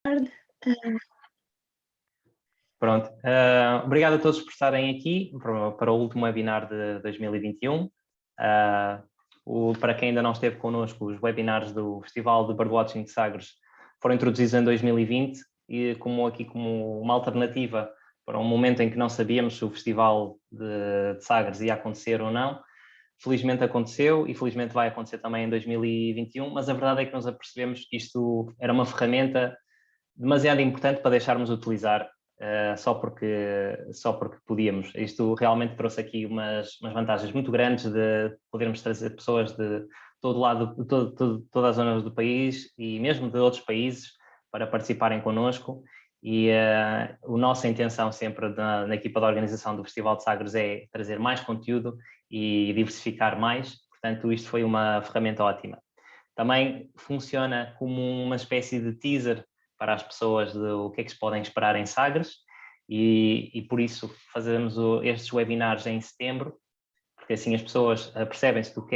tarde. Pronto, obrigado a todos por estarem aqui para o último webinar de 2021. Para quem ainda não esteve connosco, os webinars do Festival de Birdwatching de Sagres foram introduzidos em 2020 e como uma alternativa para um momento em que não sabíamos se o Festival de Sagres ia acontecer ou não. Felizmente aconteceu e felizmente vai acontecer também em 2021, mas a verdade é que nos apercebemos que isto era uma ferramenta demasiado importante para deixarmos de utilizar só porque podíamos. Isto realmente trouxe aqui umas vantagens muito grandes de podermos trazer pessoas de todo lado, todas as zonas do país e mesmo de outros países para participarem connosco. E a nossa intenção sempre na equipa de organização do Festival de Sagres é trazer mais conteúdo e diversificar mais, portanto isto foi uma ferramenta ótima. Também funciona como uma espécie de teaser para as pessoas do que é que se podem esperar em Sagres e por isso fazemos estes webinars em setembro, porque assim as pessoas percebem-se do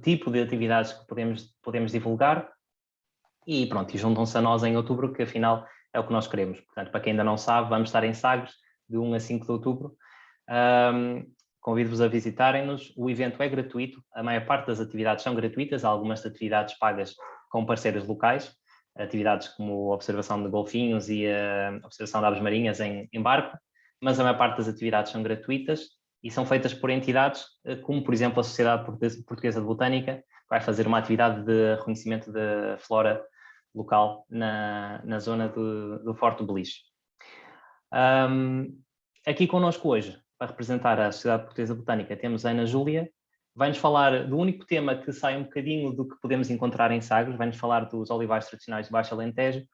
tipo de atividades que podemos divulgar e pronto, e juntam-se a nós em outubro, que afinal é o que nós queremos. Portanto, para quem ainda não sabe, vamos estar em Sagres de 1 a 5 de outubro. Convido-vos a visitarem-nos. O evento é gratuito, a maior parte das atividades são gratuitas, há algumas atividades pagas com parceiros locais, atividades como a observação de golfinhos e a observação de aves marinhas em barco, mas a maior parte das atividades são gratuitas e são feitas por entidades como, por exemplo, a Sociedade Portuguesa de Botânica, que vai fazer uma atividade de reconhecimento de flora local na zona do Forte do Beliche. Aqui connosco hoje, para representar a Sociedade Portuguesa de Botânica, temos a Ana Júlia, vai-nos falar do único tema que sai um bocadinho do que podemos encontrar em Sagres, vai-nos falar dos olivais tradicionais de Baixo Alentejo,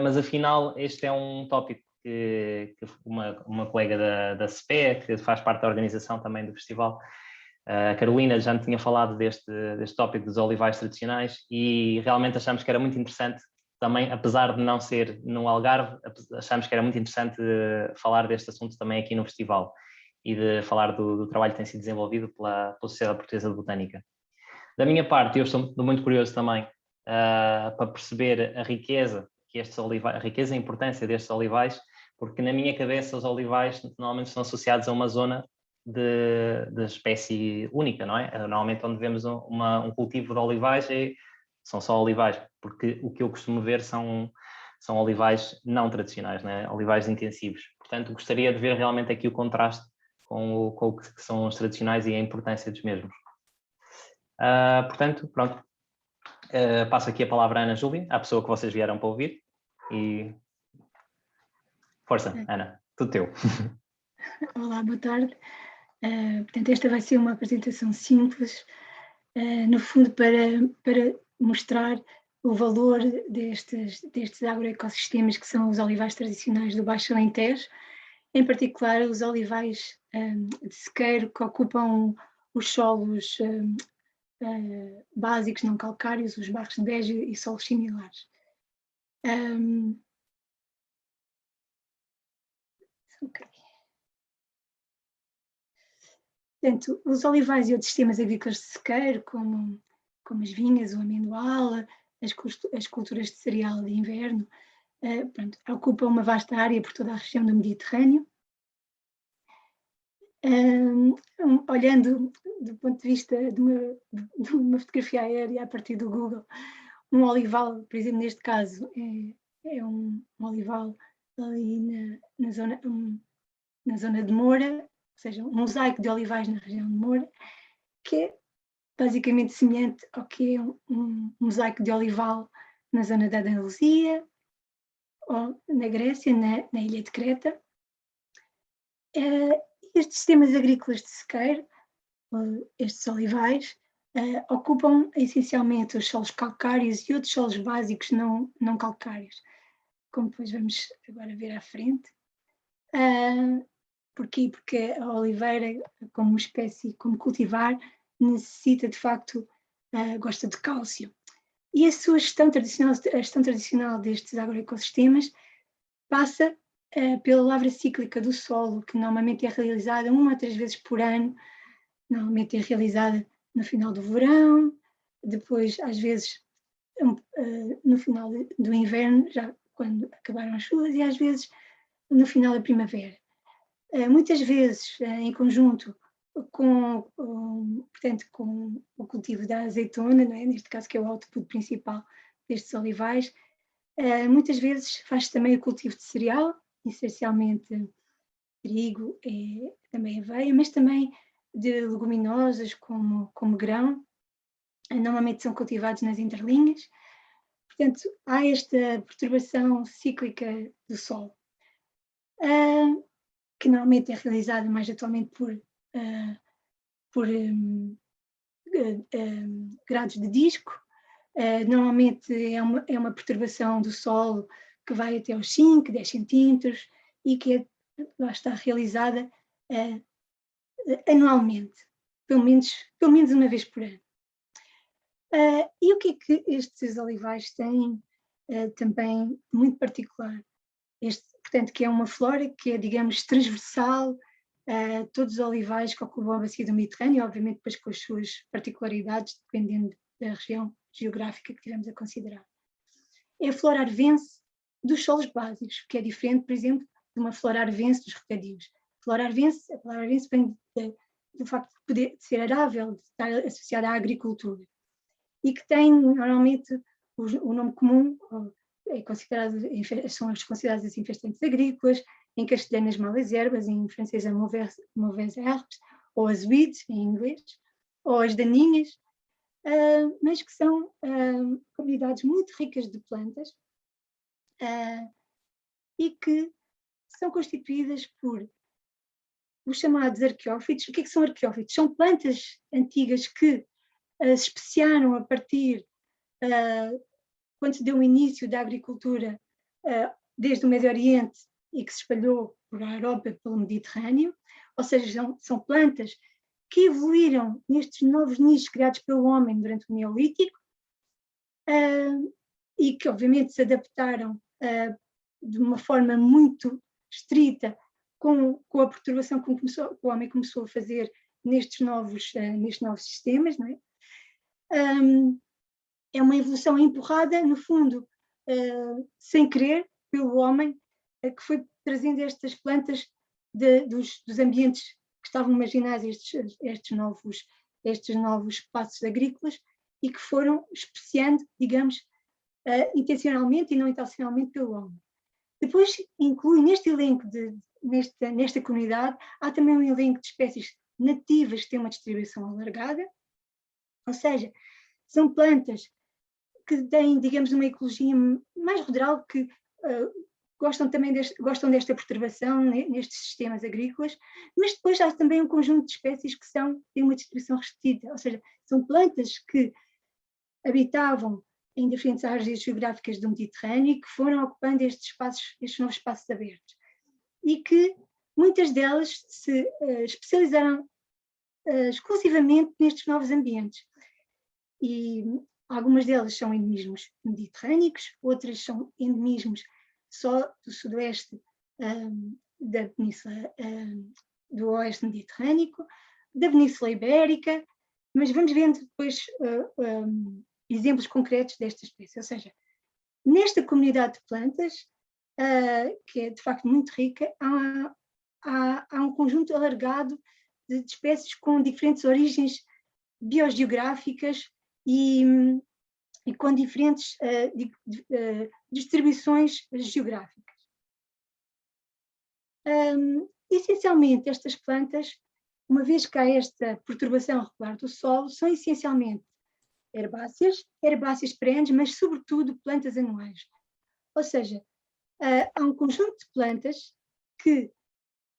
mas afinal este é um tópico que uma colega da CPE, que faz parte da organização também do festival, a Carolina já me tinha falado deste tópico dos olivais tradicionais e realmente achamos que era muito interessante também, apesar de não ser no Algarve, achamos que era muito interessante falar deste assunto também aqui no festival e de falar do trabalho que tem sido desenvolvido pela Sociedade Portuguesa de Botânica. Da minha parte, eu estou muito curioso também para perceber a riqueza que estes olivais, a riqueza e a importância destes olivais, porque na minha cabeça os olivais normalmente são associados a uma zona de espécie única, não é? Normalmente onde vemos um cultivo de olivais são só olivais, porque o que eu costumo ver são olivais não tradicionais, não é? Olivais intensivos. Portanto, gostaria de ver realmente aqui o contraste com o que são os tradicionais e a importância dos mesmos. Portanto, pronto, passo aqui a palavra à Ana Júlia, a pessoa que vocês vieram para ouvir, e força, Ana, tudo teu. Olá, boa tarde. Portanto, esta vai ser uma apresentação simples, no fundo para mostrar o valor destes agroecossistemas que são os olivais tradicionais do Baixo Alentejo, em particular os olivais de sequeiro que ocupam os solos básicos não calcários, os barros de beja e solos similares. Okay. Portanto, os olivais e outros sistemas agrícolas de sequeiro, como as vinhas, o amendoal, as culturas de cereal de inverno, ocupam uma vasta área por toda a região do Mediterrâneo. Olhando do ponto de vista de uma fotografia aérea a partir do Google, um olival, por exemplo, neste caso, é um olival ali na zona de Moura, ou seja, um mosaico de olivais na região de Moura, que é basicamente semelhante ao que é um mosaico de olival na zona da Andaluzia, ou na Grécia, na ilha de Creta. Estes sistemas agrícolas de sequeiro, estes olivais, ocupam essencialmente os solos calcários e outros solos básicos não calcários, como depois vamos agora ver à frente. Porquê? Porque a oliveira, como espécie, como cultivar, necessita de facto, gosta de cálcio. E a sua gestão tradicional destes agroecossistemas passa pela lavra cíclica do solo, que normalmente é realizada 1 a 3 vezes por ano, normalmente é realizada no final do verão, depois às vezes no final do inverno, já quando acabaram as chuvas, e às vezes no final da primavera. Muitas vezes em conjunto portanto, com o cultivo da azeitona, não é? Neste caso que é o output principal destes olivais. Muitas vezes faz também o cultivo de cereal, essencialmente trigo e também aveia, mas também de leguminosas como grão, normalmente são cultivados nas entrelinhas. Portanto, há esta perturbação cíclica do solo, que normalmente é realizada mais atualmente por grados de disco. Normalmente é uma perturbação do solo que vai até aos 5, 10 centímetros e que lá está realizada anualmente, pelo menos uma vez por ano. E o que é que estes olivais têm também muito particular? Portanto, que é uma flora que é, digamos, transversal a todos os olivais que ocupam a bacia do Mediterrâneo, obviamente depois com as suas particularidades, dependendo da região geográfica que estivermos a considerar. É a flora arvense dos solos básicos, que é diferente, por exemplo, de uma flora arvense dos recadios. A palavra arvense vem do facto de ser arável, de estar associada à agricultura, e que tem normalmente o nome comum, são as consideradas as infestantes agrícolas, em castelhano as malas herbas, em francês a mauvaises herbes, ou as weeds em inglês, ou as daninhas, mas que são comunidades muito ricas de plantas e que são constituídas por os chamados arqueófitos. O que é que são arqueófitos? São plantas antigas que se especiaram a partir quando se deu o início da agricultura desde o Médio Oriente e que se espalhou por a Europa e pelo Mediterrâneo, ou seja, são plantas que evoluíram nestes novos nichos criados pelo homem durante o Neolítico e que obviamente se adaptaram de uma forma muito estrita com a perturbação que o homem começou a fazer nestes novos sistemas, não é? É uma evolução empurrada, no fundo, sem querer, pelo homem, que foi trazendo estas plantas dos ambientes que estavam marginais a estes novos espaços agrícolas e que foram especiando, digamos, intencionalmente e não intencionalmente pelo homem. Depois inclui neste elenco, nesta comunidade, há também um elenco de espécies nativas que têm uma distribuição alargada, ou seja, são plantas que têm, digamos, uma ecologia mais ruderal, que gostam desta perturbação nestes sistemas agrícolas, mas depois há também um conjunto de espécies que têm uma distribuição restrita, ou seja, são plantas que habitavam em diferentes áreas geográficas do Mediterrâneo e que foram ocupando estes novos espaços abertos. E que muitas delas se especializaram exclusivamente nestes novos ambientes. E algumas delas são endemismos mediterrâneos, outras são endemismos só do sudoeste da península do oeste mediterrâneo, da península ibérica, mas vamos vendo depois exemplos concretos desta espécie. Ou seja, nesta comunidade de plantas, que é de facto muito rica, há um conjunto alargado de espécies com diferentes origens biogeográficas e com diferentes distribuições geográficas. Essencialmente, estas plantas, uma vez que há esta perturbação regular do solo, são essencialmente herbáceas perenes, mas sobretudo plantas anuais. Ou seja, há um conjunto de plantas que,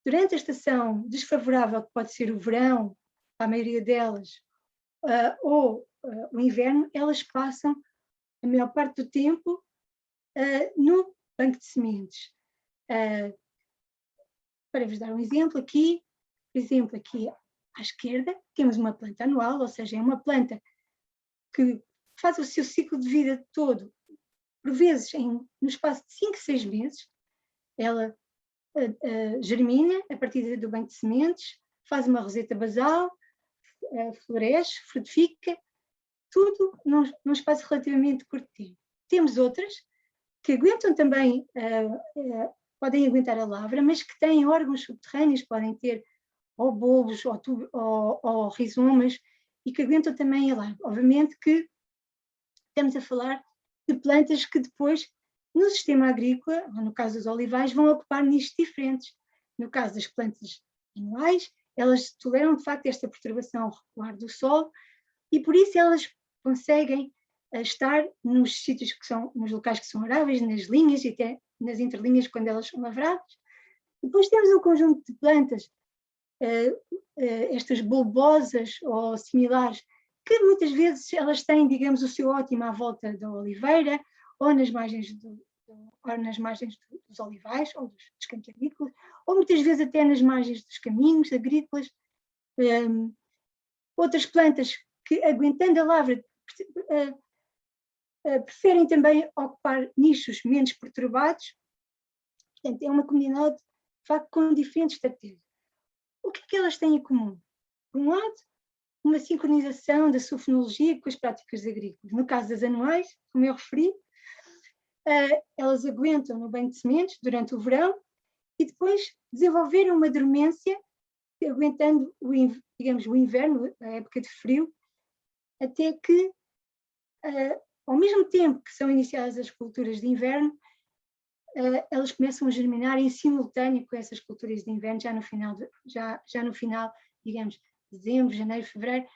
durante a estação desfavorável, que pode ser o verão, a maioria delas, ou o inverno, elas passam a maior parte do tempo no banco de sementes. Para vos dar um exemplo, aqui, por exemplo, aqui à esquerda, temos uma planta anual, ou seja, é uma planta que faz o seu ciclo de vida todo, por vezes no espaço de 5, 6 meses. Ela germina a partir do banco de sementes, faz uma roseta basal, floresce, frutifica, tudo num espaço relativamente curto de tempo. Temos outras que aguentam também, podem aguentar a lavra, mas que têm órgãos subterrâneos, podem ter ou bulbos ou rizomas, e que aguentam também a lavra. Obviamente que estamos a falar de plantas que depois, no sistema agrícola, ou no caso dos olivais, vão ocupar nichos diferentes. No caso das plantas anuais, elas toleram de facto esta perturbação regular do solo e por isso elas conseguem estar nos sítios que são, nos locais que são aráveis, nas linhas e até nas entrelinhas quando elas são lavradas. Depois temos um conjunto de plantas, estas bulbosas ou similares, que muitas vezes elas têm, digamos, o seu ótimo à volta da oliveira ou nas margens dos olivais ou dos campos agrícolas, ou muitas vezes até nas margens dos caminhos agrícolas. Outras plantas que, aguentando a lavra, preferem também ocupar nichos menos perturbados. Portanto, é uma comunidade, de facto, com diferentes estratégias. O que é que elas têm em comum? Por um lado, uma sincronização da sua fenologia com as práticas agrícolas. No caso das anuais, como eu referi, elas aguentam no banco de sementes durante o verão e depois desenvolveram uma dormência, aguentando digamos, o inverno, a época de frio, até que, ao mesmo tempo que são iniciadas as culturas de inverno, elas começam a germinar em simultâneo com essas culturas de inverno, já no final, digamos, dezembro, janeiro, fevereiro,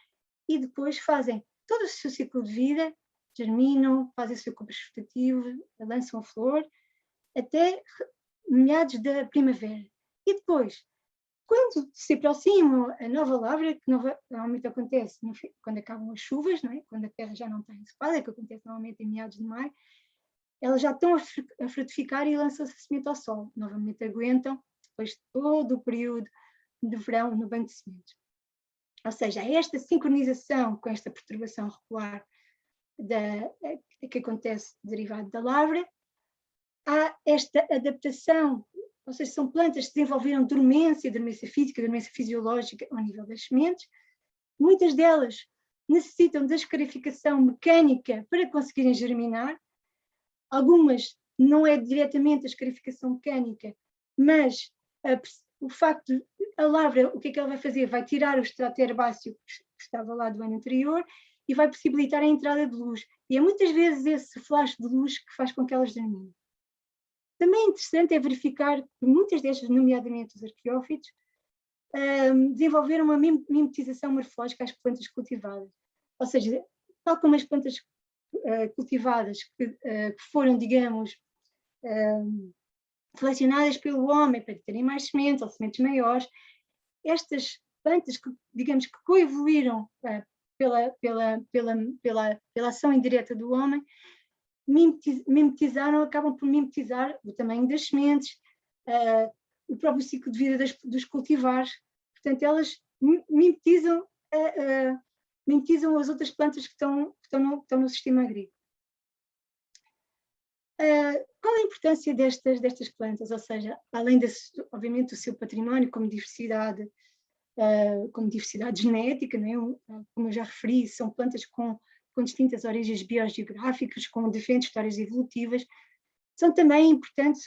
e depois fazem todo o seu ciclo de vida, germinam, fazem o seu corpo vegetativo, lançam a flor, até meados da primavera. E depois, quando se aproxima a nova lavra, que normalmente acontece quando acabam as chuvas, não é? Quando a terra já não está ensopada, que acontece normalmente em meados de maio, elas já estão a frutificar e lançam-se a semente ao sol. Novamente aguentam, depois de todo o período de verão no banco de sementes. Ou seja, esta sincronização com esta perturbação regular que acontece derivado da lavra, há esta adaptação, ou seja, são plantas que desenvolveram dormência física, dormência fisiológica ao nível das sementes. Muitas delas necessitam da escarificação mecânica para conseguirem germinar. Algumas não é diretamente a escarificação mecânica, mas o facto de a lavra, o que é que ela vai fazer? Vai tirar o extrato herbáceo que estava lá do ano anterior e vai possibilitar a entrada de luz. E é muitas vezes esse flash de luz que faz com que elas germinem. Também interessante é verificar que muitas destas, nomeadamente os arqueófitos, desenvolveram uma mimetização morfológica às plantas cultivadas. Ou seja, tal como as plantas cultivadas que foram, digamos, selecionadas pelo homem para terem mais sementes ou sementes maiores, estas plantas que, digamos, que coevoluíram pela ação indireta do homem, acabam por mimetizar o tamanho das sementes, o próprio ciclo de vida dos cultivares. Portanto, elas mimetizam as outras plantas que estão no sistema agrícola. Qual a importância destas plantas? Ou seja, além, obviamente, do seu património como diversidade genética, não é? Como eu já referi, são plantas com distintas origens biogeográficas, com diferentes histórias evolutivas, são também importantes,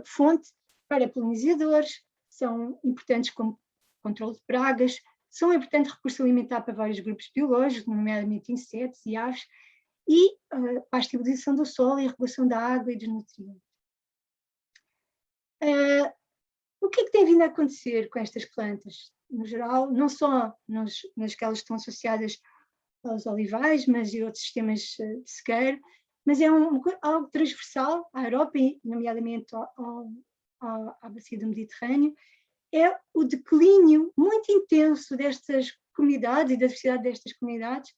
fonte para polinizadores, são importantes como controle de pragas, são importantes recurso alimentar para vários grupos biológicos, nomeadamente insetos e aves, e para a estabilização do solo e a regulação da água e dos nutrientes. O que é que tem vindo a acontecer com estas plantas? No geral, não só nas que elas estão associadas aos olivais, mas e outros sistemas de sequeiro, mas é algo transversal à Europa e, nomeadamente, à bacia do Mediterrâneo, é o declínio muito intenso destas comunidades e da diversidade destas comunidades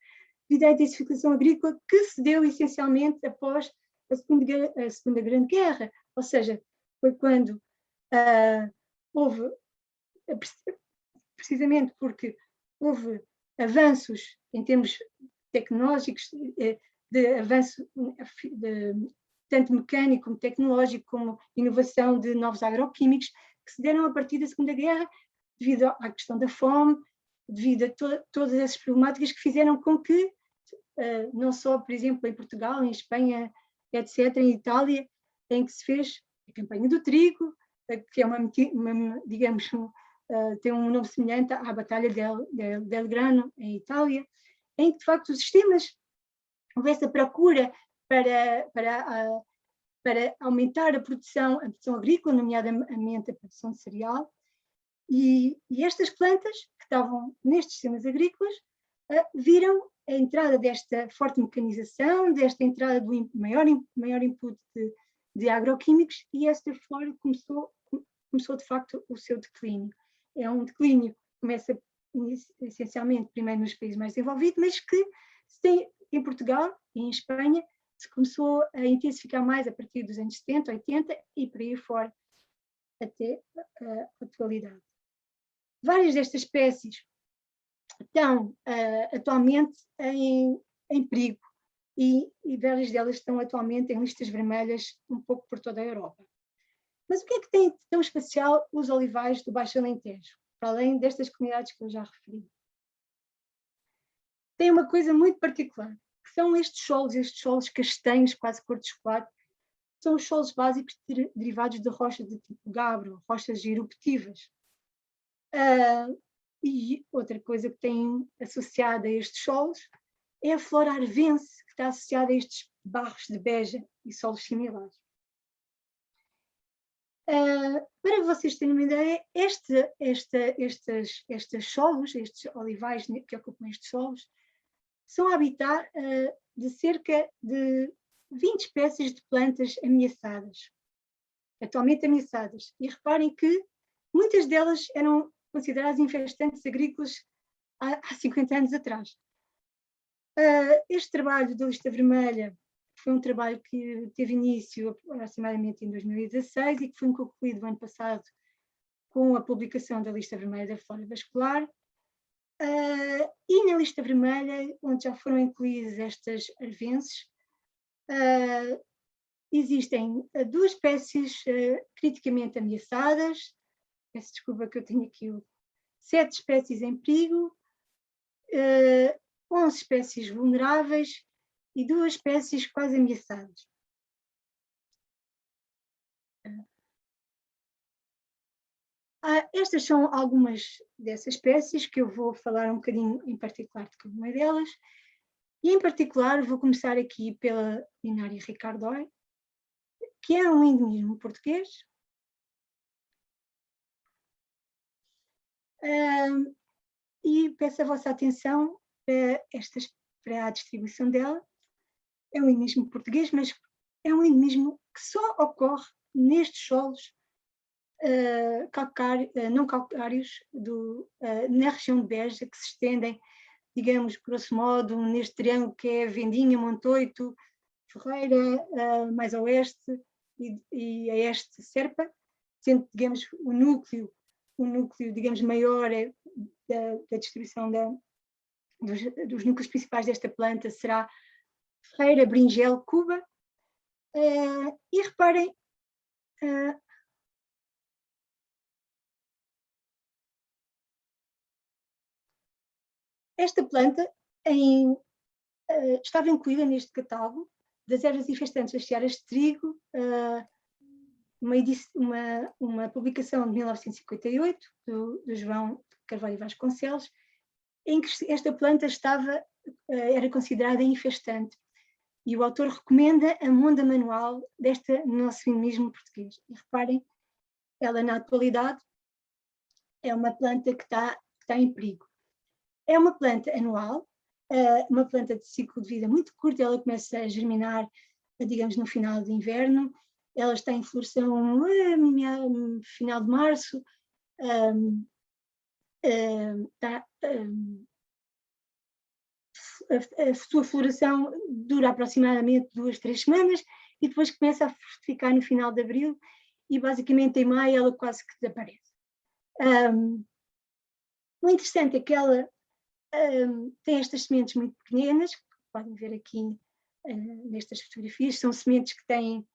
devido à intensificação agrícola que se deu essencialmente após a Segunda Grande Guerra, ou seja, foi quando houve, precisamente porque houve avanços em termos tecnológicos, de avanço tanto mecânico como tecnológico, como inovação de novos agroquímicos, que se deram a partir da Segunda Guerra, devido à questão da fome devido a todas essas problemáticas que fizeram com que, não só, por exemplo, em Portugal, em Espanha, etc., em Itália, em que se fez a campanha do trigo, que é digamos, tem um nome semelhante à Batalha del Grano, em Itália, em que, de facto, os sistemas, houvesse a procura para aumentar a produção agrícola, nomeadamente a produção de cereal, e estas plantas que estavam nestes sistemas agrícolas viram a entrada desta forte mecanização, desta entrada do maior input de agroquímicos, e esta flora começou de facto o seu declínio. É um declínio que começa essencialmente primeiro nos países mais desenvolvidos, mas que em Portugal e em Espanha se começou a intensificar mais a partir dos anos 70, 80 e por aí fora até a atualidade. Várias destas espécies estão atualmente em perigo e várias delas estão atualmente em listas vermelhas um pouco por toda a Europa. Mas o que é que tem de tão especial os olivais do Baixo Alentejo, para além destas comunidades que eu já referi? Tem uma coisa muito particular, que são estes solos castanhos, quase cor de chocolate, são os solos básicos derivados de rochas de tipo gabbro, rochas eruptivas. E outra coisa que tem associada a estes solos é a flora arvense, que está associada a estes barros de Beja e solos similares. Para vocês terem uma ideia, estes solos, estes olivais que ocupam estes solos, são habitat de cerca de 20 espécies de plantas ameaçadas, atualmente ameaçadas. E reparem que muitas delas eram consideradas infestantes agrícolas há 50 anos atrás. Este trabalho da lista vermelha foi um trabalho que teve início aproximadamente em 2016 e que foi concluído no ano passado com a publicação da lista vermelha da flora vascular. E na lista vermelha, onde já foram incluídas estas arvenses, existem 2 espécies criticamente ameaçadas. Peço desculpa que eu tenho aqui 7 espécies em perigo, 11 espécies vulneráveis e 2 espécies quase ameaçadas. Estas são algumas dessas espécies que eu vou falar um bocadinho em particular de cada uma delas. E em particular vou começar aqui pela Linaria ricardoi, que é um endemismo português. E peço a vossa atenção para a distribuição dela. É um endemismo português, mas é um endemismo que só ocorre nestes solos não calcários na região de Beja, que se estendem, digamos, grosso modo, neste triângulo que é Vendinha, Montoito, Ferreira, mais a oeste e a este Serpa, sendo, digamos, o núcleo, digamos, maior da distribuição dos núcleos principais desta planta será Ferreira, Bringel, Cuba. E reparem, esta planta estava incluída neste catálogo das ervas infestantes das searas de trigo, uma publicação de 1958 do João Carvalho Vasconcelos, em que esta planta era considerada infestante. E o autor recomenda a monda manual no nosso endemismo português. E reparem, ela na atualidade é uma planta que está em perigo. É uma planta anual, uma planta de ciclo de vida muito curto, ela começa a germinar, digamos, no final de inverno, ela está em floração no final de março, a sua floração dura aproximadamente 2, 3 semanas e depois começa a frutificar no final de abril e basicamente em maio ela quase que desaparece. O interessante é que ela tem estas sementes muito pequenas, que podem ver aqui nestas fotografias, são sementes que têm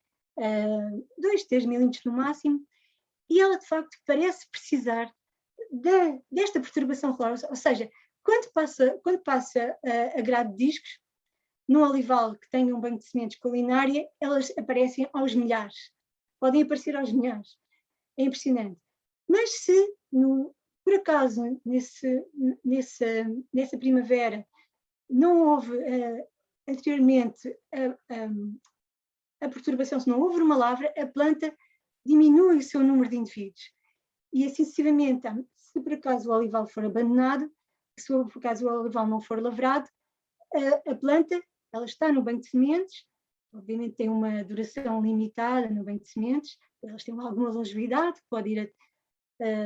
2, 3 milímetros no máximo, e ela de facto parece precisar desta perturbação rural, ou seja, quando passa a grade de discos, num olival que tenha um banco de sementes culinária, elas aparecem aos milhares, podem aparecer aos milhares, é impressionante. Mas se, por acaso, nessa primavera, não houve anteriormente a perturbação, se não houve uma lavra, a planta diminui o seu número de indivíduos. E assim sucessivamente, se por acaso o olival for abandonado, se por acaso o olival não for lavrado, a planta, ela está no banco de sementes, obviamente tem uma duração limitada no banco de sementes, elas têm alguma longevidade, pode ir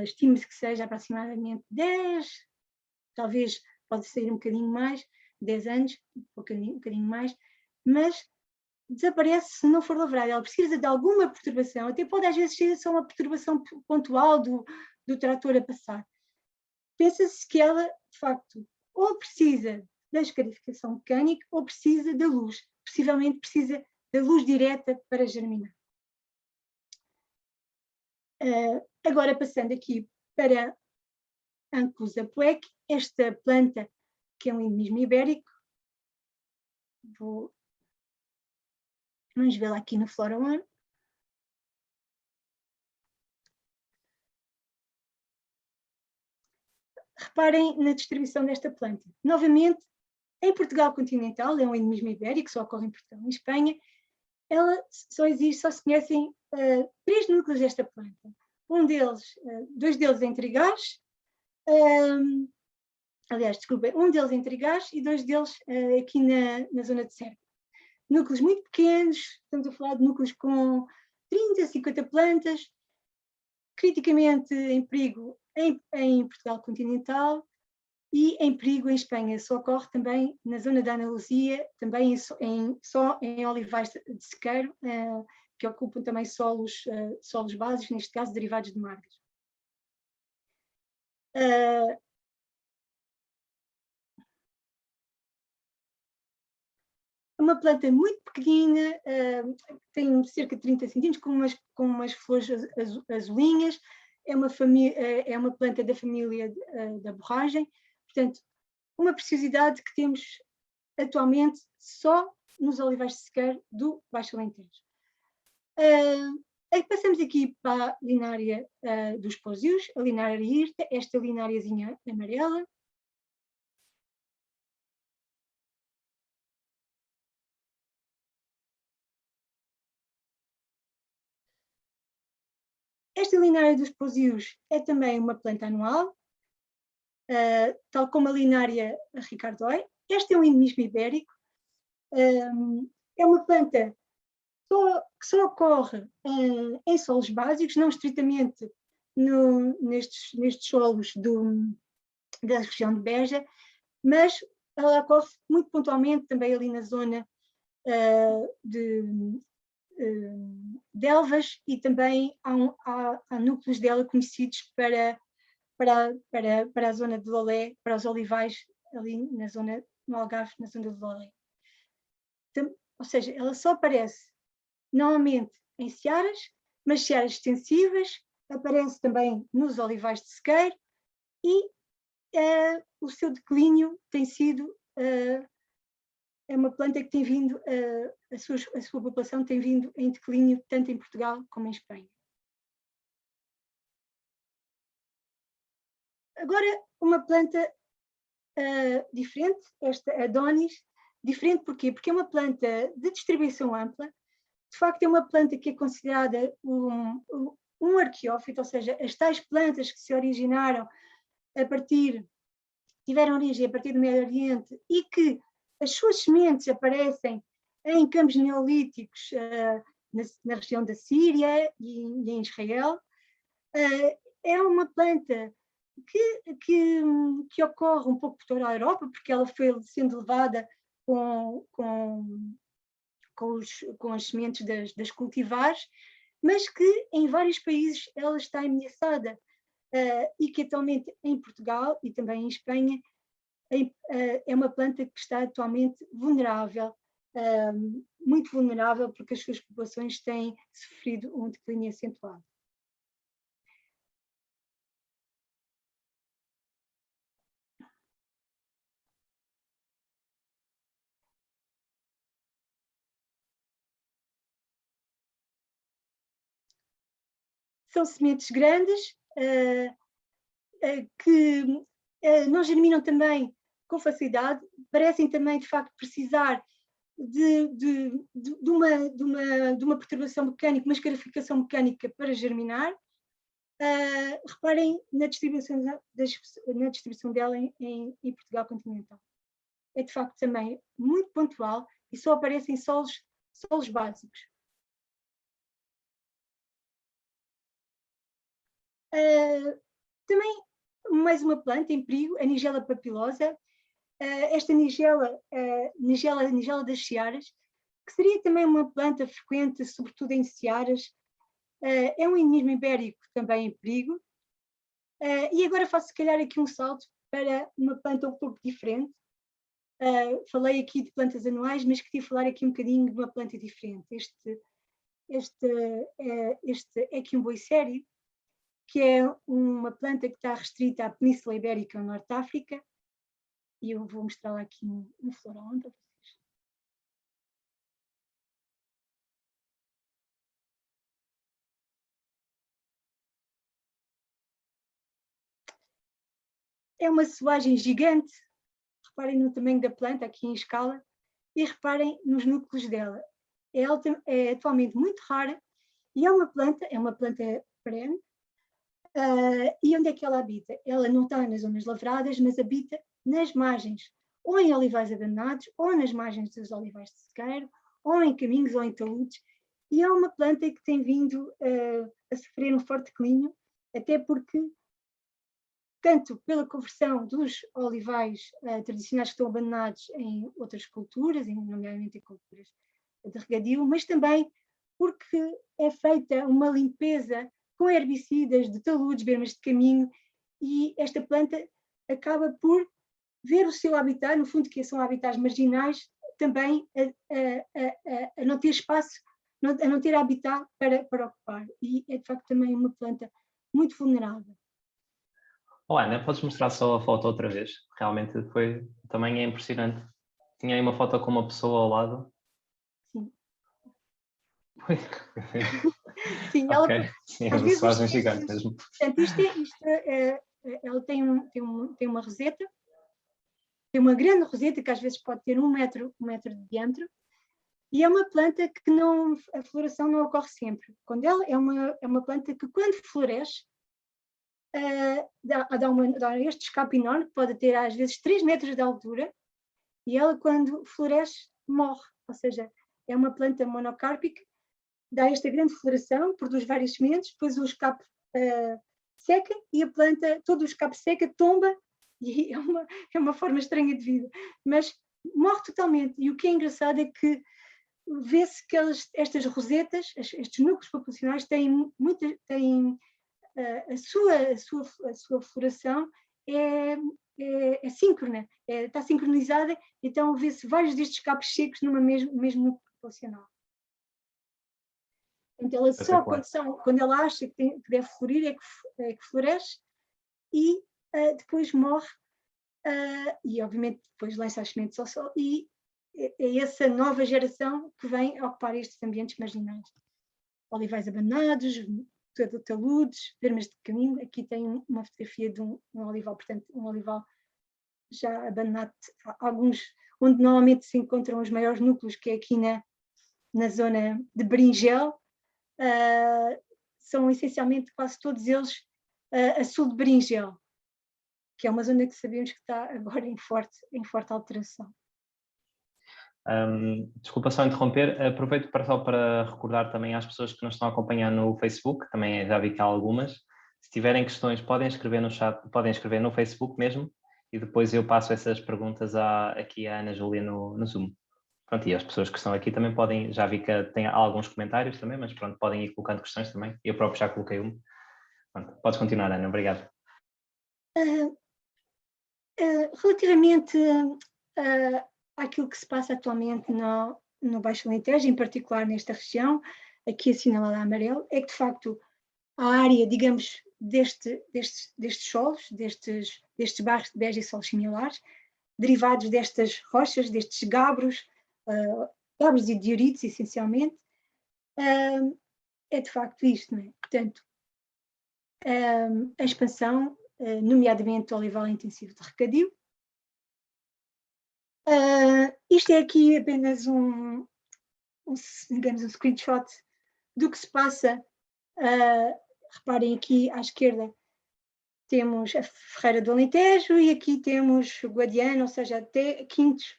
estima-se que seja aproximadamente 10, talvez pode ser um bocadinho mais, 10 anos, um bocadinho mais, mas desaparece se não for lavrada. Ela precisa de alguma perturbação, até pode às vezes ser só uma perturbação pontual do trator a passar. Pensa-se que ela, de facto, ou precisa da escarificação mecânica ou precisa da luz, possivelmente precisa da luz direta para germinar. Agora passando aqui para Ancus apuec, esta planta que é um endemismo ibérico, vamos vê-la aqui no Flora One. Reparem na distribuição desta planta. Novamente, em Portugal continental, é um endemismo ibérico, só ocorre em Portugal e em Espanha, ela só existe, só se conhecem 3 núcleos desta planta. Dois deles em Trigás, aliás, desculpem, um deles em Trigás e 2 deles aqui na zona de Serpa. Núcleos muito pequenos, estamos a falar de núcleos com 30, 50 plantas, criticamente em perigo em Portugal continental e em perigo em Espanha. Só ocorre também na zona da Andaluzia, também só em olivais de sequeiro, que ocupam também solos básicos, neste caso derivados de margas. Uma planta muito pequenina, tem cerca de 30 centímetros, com umas flores azulinhas, é uma planta da família da borragem, portanto, uma preciosidade que temos atualmente só nos olivais de sequeiro do Baixo Alentejo. Passamos aqui para a linária dos pósios, a linária hirta, esta lináriazinha amarela. Esta linária dos pósios é também uma planta anual, tal como a linária ricardoi. Este é um endemismo ibérico, é uma planta que só ocorre em solos básicos, não estritamente nestes solos da região de Beja, mas ela ocorre muito pontualmente também ali na zona de Elvas, e também há núcleos dela conhecidos para a zona de Lolé, para os olivais ali no Algarve, na zona de Lolé. Então, ou seja, ela só aparece normalmente em searas, mas searas extensivas, aparece também nos olivais de sequeiro e o seu declínio tem sido, é uma planta que tem vindo, a sua população tem vindo em declínio tanto em Portugal como em Espanha. Agora, uma planta diferente, esta Adonis, diferente porquê? Porque é uma planta de distribuição ampla, de facto é uma planta que é considerada um arqueófito, ou seja, as tais plantas que se originaram tiveram origem a partir do Médio Oriente e que as suas sementes aparecem em campos neolíticos na região da Síria e em Israel. É uma planta que ocorre um pouco por toda a Europa, porque ela foi sendo levada com as sementes das cultivares, mas que em vários países ela está ameaçada e que atualmente em Portugal e também em Espanha é uma planta que está atualmente vulnerável, muito vulnerável, porque as suas populações têm sofrido um declínio acentuado. são sementes grandes, que não germinam também com facilidade, parecem também, de facto, precisar de uma perturbação mecânica, uma escarificação mecânica para germinar. Reparem na distribuição dela em Portugal continental. É, de facto, também muito pontual e só aparece em solos básicos. Também mais uma planta em perigo, a Nigella papilosa. Esta Nigella das searas, que seria também uma planta frequente, sobretudo em searas, é um endemismo ibérico também em perigo. E agora faço, se calhar, aqui um salto para uma planta um pouco diferente. Falei aqui de plantas anuais, mas queria falar aqui um bocadinho de uma planta diferente. Este Echium boyceri, que é uma planta que está restrita à Península Ibérica ao Norte de África, e eu vou mostrar aqui um floral para vocês. É uma selagem gigante, reparem no tamanho da planta aqui em escala, e reparem nos núcleos dela. É atualmente muito rara, e é uma planta perene. E onde é que ela habita? Ela não está nas zonas lavradas, mas habita nas margens, ou em olivais abandonados, ou nas margens dos olivais de sequeiro, ou em caminhos, ou em taludes, e é uma planta que tem vindo a sofrer um forte declínio, até porque, tanto pela conversão dos olivais tradicionais que estão abandonados em outras culturas, nomeadamente em culturas de regadio, mas também porque é feita uma limpeza com herbicidas de taludes, bermas de caminho, e esta planta acaba por ver o seu habitat, no fundo que são habitats marginais, também a não ter espaço, a não ter habitat para ocupar. E é de facto também uma planta muito vulnerável. Olá, Ana, podes mostrar só a foto outra vez? Realmente também é impressionante. Tinha aí uma foto com uma pessoa ao lado. Sim. Sim, okay. ela, sim, é uma selagem gigante mesmo. Portanto, ela tem uma roseta, tem uma grande roseta que às vezes pode ter um metro de diâmetro, e é uma planta que a floração não ocorre sempre. Quando ela é uma planta que, quando floresce, dá este escape enorme, que pode ter às vezes 3 metros de altura, e ela, quando floresce, morre. Ou seja, é uma planta monocárpica, dá esta grande floração, produz várias sementes, depois o escape seca e a planta, todo o escape seca, tomba, e é uma forma estranha de vida, mas morre totalmente. E o que é engraçado é que vê-se que estas rosetas, estes núcleos populacionais, têm a sua floração é síncrona, está sincronizada, então vê-se vários destes escapes secos no mesmo núcleo populacional. Então, ela só quando ela acha que deve florir é que floresce, e depois morre, e obviamente depois lança as sementes ao sol, e é essa nova geração que vem ocupar estes ambientes marginais. Olivais abandonados, taludes, bermas de caminho. Aqui tem uma fotografia de um olival, portanto, um olival já abandonado, alguns onde normalmente se encontram os maiores núcleos, que é aqui na zona de Berinjel. São essencialmente quase todos eles a sul de Berinjel, que é uma zona que sabemos que está agora em forte alteração. Desculpa só interromper, aproveito só para recordar também às pessoas que nos estão a acompanhar no Facebook, também já vi que há algumas. Se tiverem questões, podem escrever no chat, podem escrever no Facebook mesmo, e depois eu passo essas perguntas aqui à Ana Júlia no Zoom. Pronto, e as pessoas que estão aqui também podem, já vi que tem alguns comentários também, mas pronto, podem ir colocando questões também. Eu próprio já coloquei uma. Pronto, podes continuar, Ana, obrigado. Relativamente àquilo que se passa atualmente no Baixo Alentejo, em particular nesta região, aqui assinalada a amarelo, é que de facto a área, digamos, destes solos, destes barros de beja e solos similares, derivados destas rochas, destes gabros e dioritos, essencialmente, é de facto isto, não é? Portanto, a expansão, nomeadamente do olival intensivo de regadio. Isto é aqui apenas digamos, um screenshot do que se passa. Reparem aqui à esquerda temos a Ferreira do Alentejo e aqui temos o Guadiana, ou seja, até Quintos,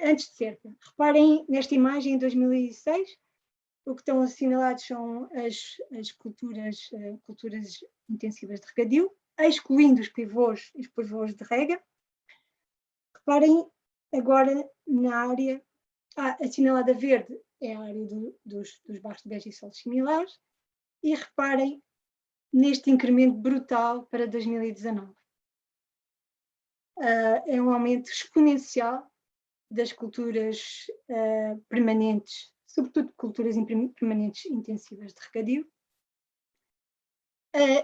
antes de Cerca. Reparem nesta imagem em 2006, o que estão assinalados são as culturas intensivas de regadio, excluindo os pivôs de rega. Reparem agora na área, assinalada verde é a área dos bairros de Beja e solos similares, e reparem neste incremento brutal para 2019. É um aumento exponencial das culturas permanentes, sobretudo culturas permanentes intensivas de regadio.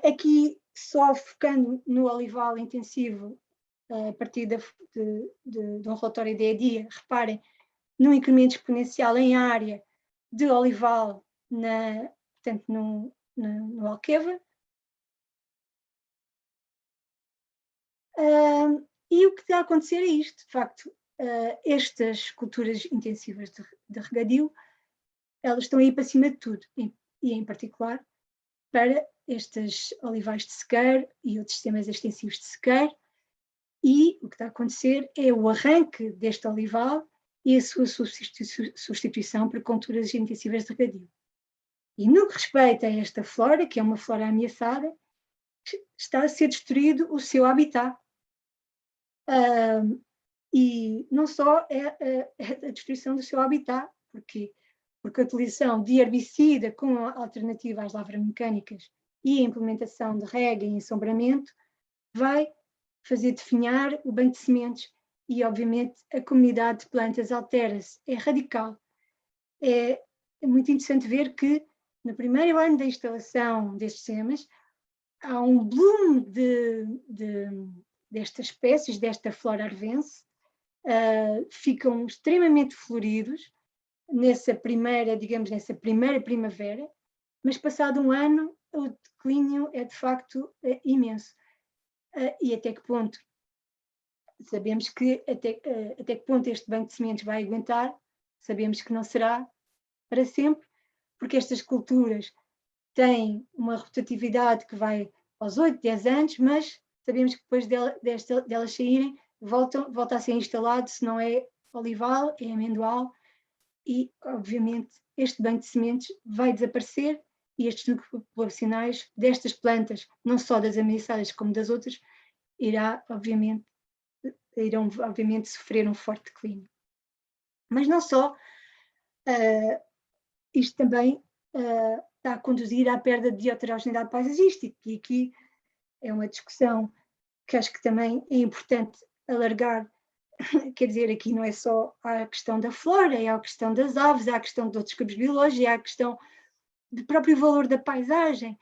Aqui, só focando no olival intensivo, a partir de um relatório da EDIA, reparem no incremento exponencial em área de olival, portanto, no Alqueva. E o que está a acontecer é isto, de facto, estas culturas intensivas de regadio, elas estão aí para cima de tudo, e em particular para estes olivais de sequeiro e outros sistemas extensivos de sequeiro, e o que está a acontecer é o arranque deste olival e a sua substituição por culturas intensivas de regadio. E no que respeita a esta flora, que é uma flora ameaçada, está a ser destruído o seu habitat. E não só é a destruição do seu habitat, porque a utilização de herbicida com alternativa às lavras mecânicas e a implementação de rega e ensombramento vai fazer definhar o banco de sementes e, obviamente, a comunidade de plantas altera-se. É radical. É muito interessante ver que, no primeiro ano da instalação destes sistemas, há um bloom destas espécies, desta flora arvense, ficam extremamente floridos nessa primeira primavera, mas passado um ano o declínio é de facto imenso. E até que ponto? Sabemos que até que ponto este banco de sementes vai aguentar, sabemos que não será para sempre, porque estas culturas têm uma rotatividade que vai aos 8, 10 anos, mas sabemos que depois delas saírem, volta a ser instalado, se não é olival, é amendoal, e obviamente este banco de sementes vai desaparecer e estes núcleos populacionais destas plantas, não só das ameaçadas como das outras, irão obviamente sofrer um forte declínio. Mas não só, isto também está a conduzir à perda de heterogeneidade paisagística, e aqui é uma discussão que acho que também é importante alargar. Quer dizer, aqui não é só a questão da flora, é a questão das aves, é a questão de outros grupos biológicos, é a questão do próprio valor da paisagem.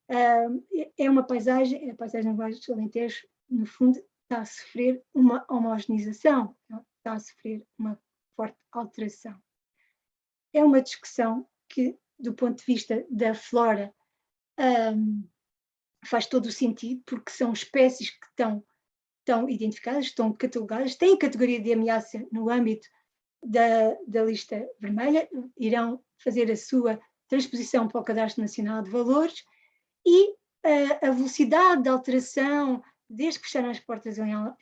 É uma paisagem, a paisagem do Baixo do Alentejo, no fundo, está a sofrer uma homogeneização, está a sofrer uma forte alteração. É uma discussão que, do ponto de vista da flora, faz todo o sentido, porque são espécies que estão identificadas, estão catalogadas, têm categoria de ameaça no âmbito da lista vermelha, irão fazer a sua transposição para o Cadastro Nacional de Valores, e a velocidade de alteração, desde que fecharam as portas da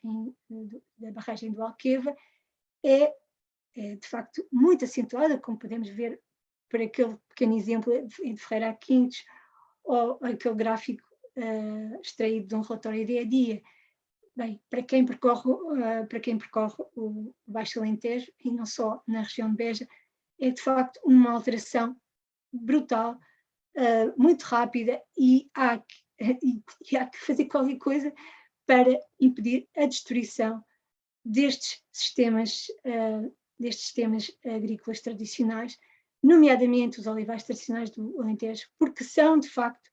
barragem do Alqueva, é de facto muito acentuada, como podemos ver por aquele pequeno exemplo de Ferreira a Quintos, ou aquele gráfico extraído de um relatório dia a dia. Bem, para quem percorre o Baixo Alentejo, e não só na região de Beja, é de facto uma alteração brutal, muito rápida, e há que fazer qualquer coisa para impedir a destruição destes sistemas agrícolas tradicionais, nomeadamente os olivais tradicionais do Alentejo, porque são, de facto,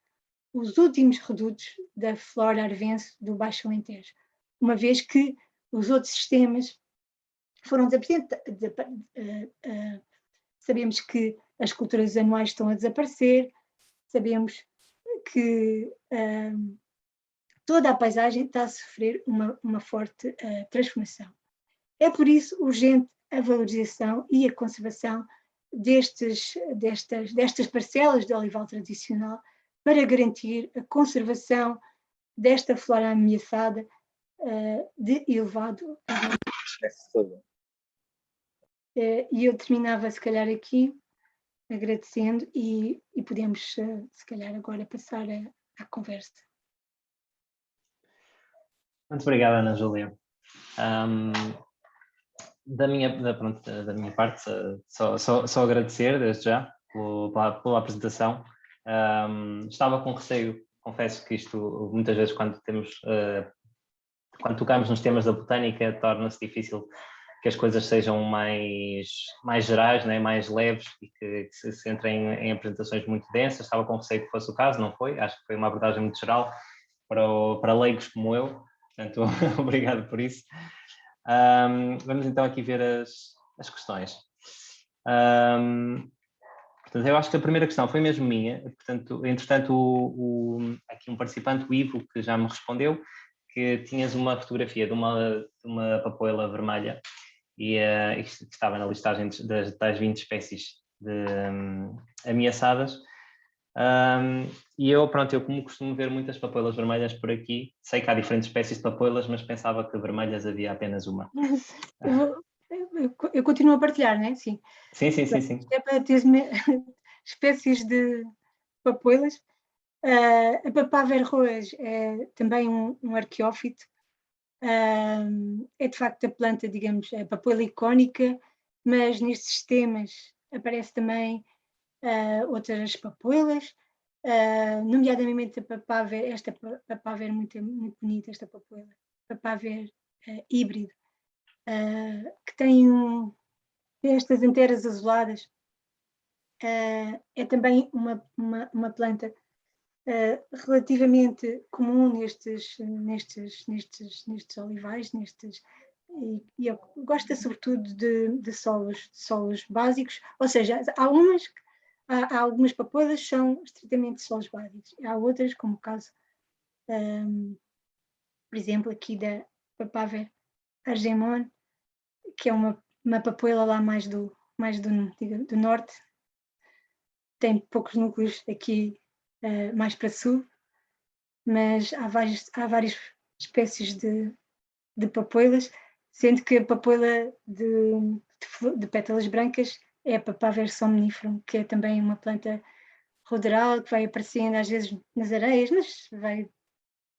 os últimos redutos da flora arvense do Baixo Alentejo, uma vez que os outros sistemas foram desaparecidos. Sabemos que as culturas anuais estão a desaparecer, sabemos que toda a paisagem está a sofrer uma forte transformação. É por isso urgente a valorização e a conservação destas parcelas de olival tradicional para garantir a conservação desta flora ameaçada de elevado. E eu terminava, se calhar, aqui, agradecendo, e podemos, se calhar, agora passar à conversa. Muito obrigado, Ana Júlia. Da minha parte, só agradecer desde já pela apresentação. Estava com receio, confesso que isto, muitas vezes, quando tocamos nos temas da botânica, torna-se difícil que as coisas sejam mais gerais, né, mais leves, e que se entrem em apresentações muito densas. Estava com receio que fosse o caso, não foi? Acho que foi uma abordagem muito geral para leigos como eu, portanto, obrigado por isso. Vamos então aqui ver as questões. Portanto, eu acho que a primeira questão foi mesmo minha, portanto, entretanto, aqui um participante, o Ivo, que já me respondeu, que tinhas uma fotografia de uma papoila vermelha e que estava na listagem das 20 espécies ameaçadas. E eu como costumo ver muitas papoilas vermelhas por aqui, sei que há diferentes espécies de papoilas, mas pensava que vermelhas havia apenas uma. Eu continuo a partilhar, não é? Sim. Sim. É para ter espécies de papoilas. A Papaver roas é também um arqueófito. É de facto a planta, digamos, a papoila icónica, mas nestes sistemas aparece também outras papoilas, nomeadamente a Papaver, esta Papaver muito, muito bonita, esta papoila, Papaver híbrido, que tem estas anteras azuladas. É também uma planta relativamente comum nestes olivais, e eu gosto sobretudo de solos básicos, ou seja, há algumas papoilas que são estritamente solos básicos, há outras, como o caso, por exemplo, aqui da Papaver argemone, que é uma papoila lá mais do norte, tem poucos núcleos aqui mais para sul, mas há várias espécies de papoilas, sendo que a papoila de pétalas brancas é a Papaver somnífero, que é também uma planta ruderal que vai aparecendo às vezes nas areias, mas vai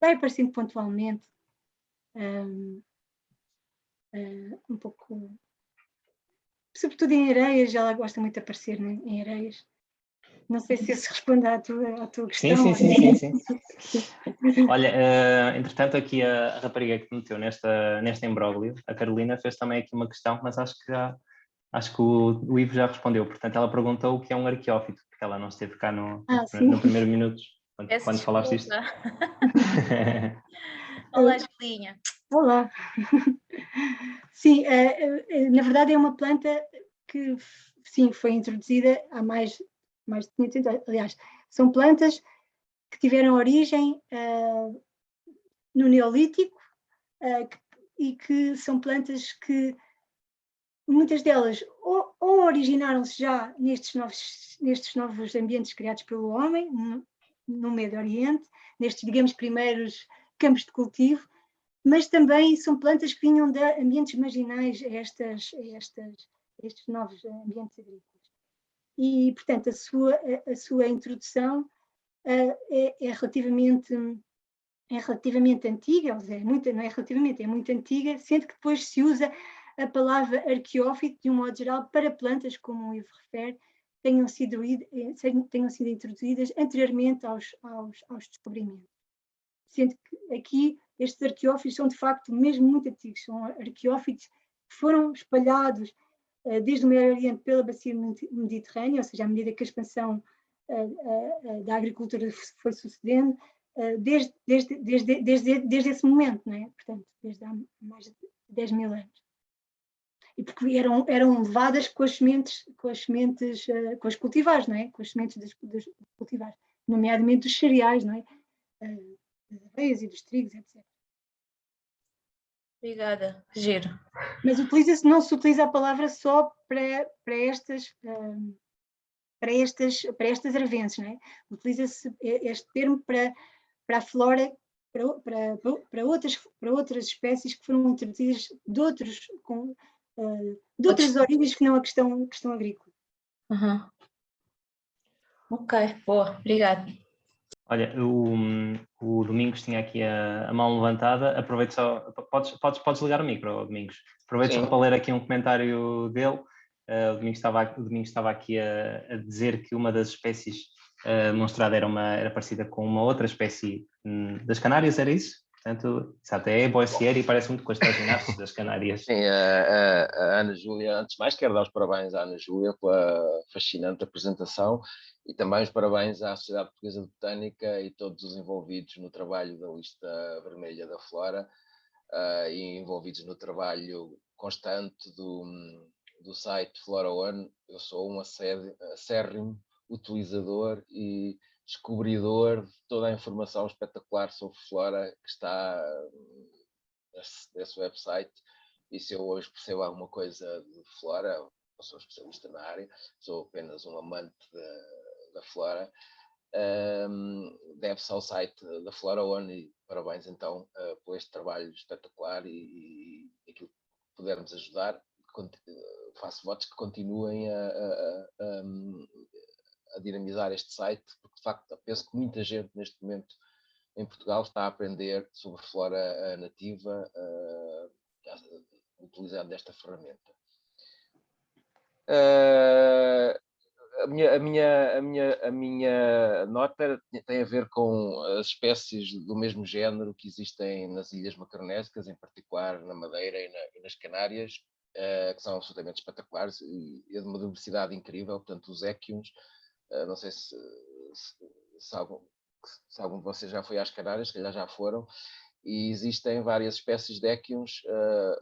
aparecendo pontualmente, um pouco, sobretudo em areias. Ela gosta muito de aparecer, né, em areias. Não sei se isso responde à tua questão. Sim. Olha, entretanto, aqui a rapariga que te meteu neste imbróglio, a Carolina, fez também aqui uma questão, mas acho que o Ivo já respondeu. Portanto, ela perguntou o que é um arqueófito, porque ela não esteve cá no primeiro minuto, quando falaste isto. Olá, Julinha. Olá. Sim, na verdade é uma planta que, sim, foi introduzida há mais de 500 anos. Aliás, são plantas que tiveram origem no Neolítico e que são plantas que muitas delas ou originaram-se já nestes novos ambientes criados pelo homem, no Médio Oriente, nestes, digamos, primeiros campos de cultivo, mas também são plantas que vinham de ambientes marginais a estes novos ambientes agrícolas. E, portanto, a sua introdução é relativamente antiga, não é relativamente, é muito antiga, sendo que depois se usa a palavra arqueófito, de um modo geral, para plantas, como o Ivo refere, tenham sido introduzidas anteriormente aos descobrimentos. Sendo que aqui estes arqueófitos são de facto mesmo muito antigos, são arqueófitos que foram espalhados desde o Médio Oriente pela bacia mediterrânea, ou seja, à medida que a expansão da agricultura foi sucedendo, desde esse momento, não é? Portanto, desde há mais de 10 mil anos. E porque eram levadas com as sementes, com as cultivares, não é? Com as sementes dos cultivares. nomeadamente dos cereais, não é? Das aveias e dos trigos, etc. Obrigada, giro. Mas não se utiliza a palavra só para estas erventes, não é? Utiliza-se este termo para a flora, para outras espécies que foram introduzidas de outras origens que não a questão agrícola. Uhum. Ok, boa, obrigada. Olha, o Domingos tinha aqui a mão levantada. Aproveito só. Podes ligar o micro, Domingos. Aproveito só para ler aqui um comentário dele. O Domingos estava aqui a dizer que uma das espécies demonstrada era parecida com uma outra espécie das Canárias, era isso? Portanto, isso até é boissier e parece muito com as ginastas das Canárias. Sim, a Ana Júlia, antes de mais, quero dar os parabéns à Ana Júlia pela fascinante apresentação e também os parabéns à Sociedade Portuguesa de Botânica e todos os envolvidos no trabalho da lista vermelha da flora e envolvidos no trabalho constante do site Flora One. Eu sou um acérrimo utilizador e descobridor de toda a informação espetacular sobre flora que está nesse website. E se eu hoje percebo alguma coisa de flora, não sou especialista na área, sou apenas um amante da flora, deve-se ao site da Flora One e parabéns então por este trabalho espetacular e aquilo que pudermos ajudar, faço votos que continuem a dinamizar este site, porque de facto penso que muita gente neste momento em Portugal está a aprender sobre flora nativa utilizando esta ferramenta. A minha nota tem a ver com as espécies do mesmo género que existem nas Ilhas Macaronésicas, em particular na Madeira e nas Canárias, que são absolutamente espetaculares e de uma diversidade incrível. Portanto, os équions, não sei se algum de vocês já foi às Canárias, se calhar já foram, e existem várias espécies de équions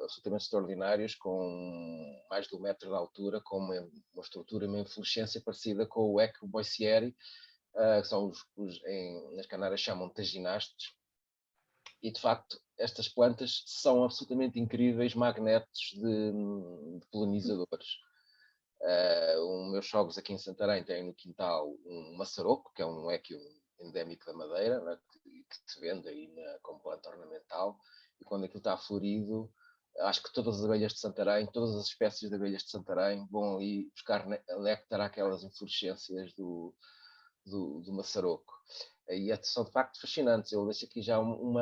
absolutamente extraordinários, com mais de 1 metro de altura, com uma estrutura e uma inflorescência parecida com o Equio boissieri, que são nas Canárias chamam taginastes, e de facto estas plantas são absolutamente incríveis magnetos de polinizadores. Os meus sogros aqui em Santarém têm no quintal um maçaroco, que é um équio endémico da Madeira, né, que se vende aí como planta ornamental, e quando aquilo está florido, acho que todas as abelhas de Santarém, todas as espécies de abelhas de Santarém vão ali buscar néctar àquelas inflorescências do maçaroco. E são de facto fascinantes. Eu deixo aqui já um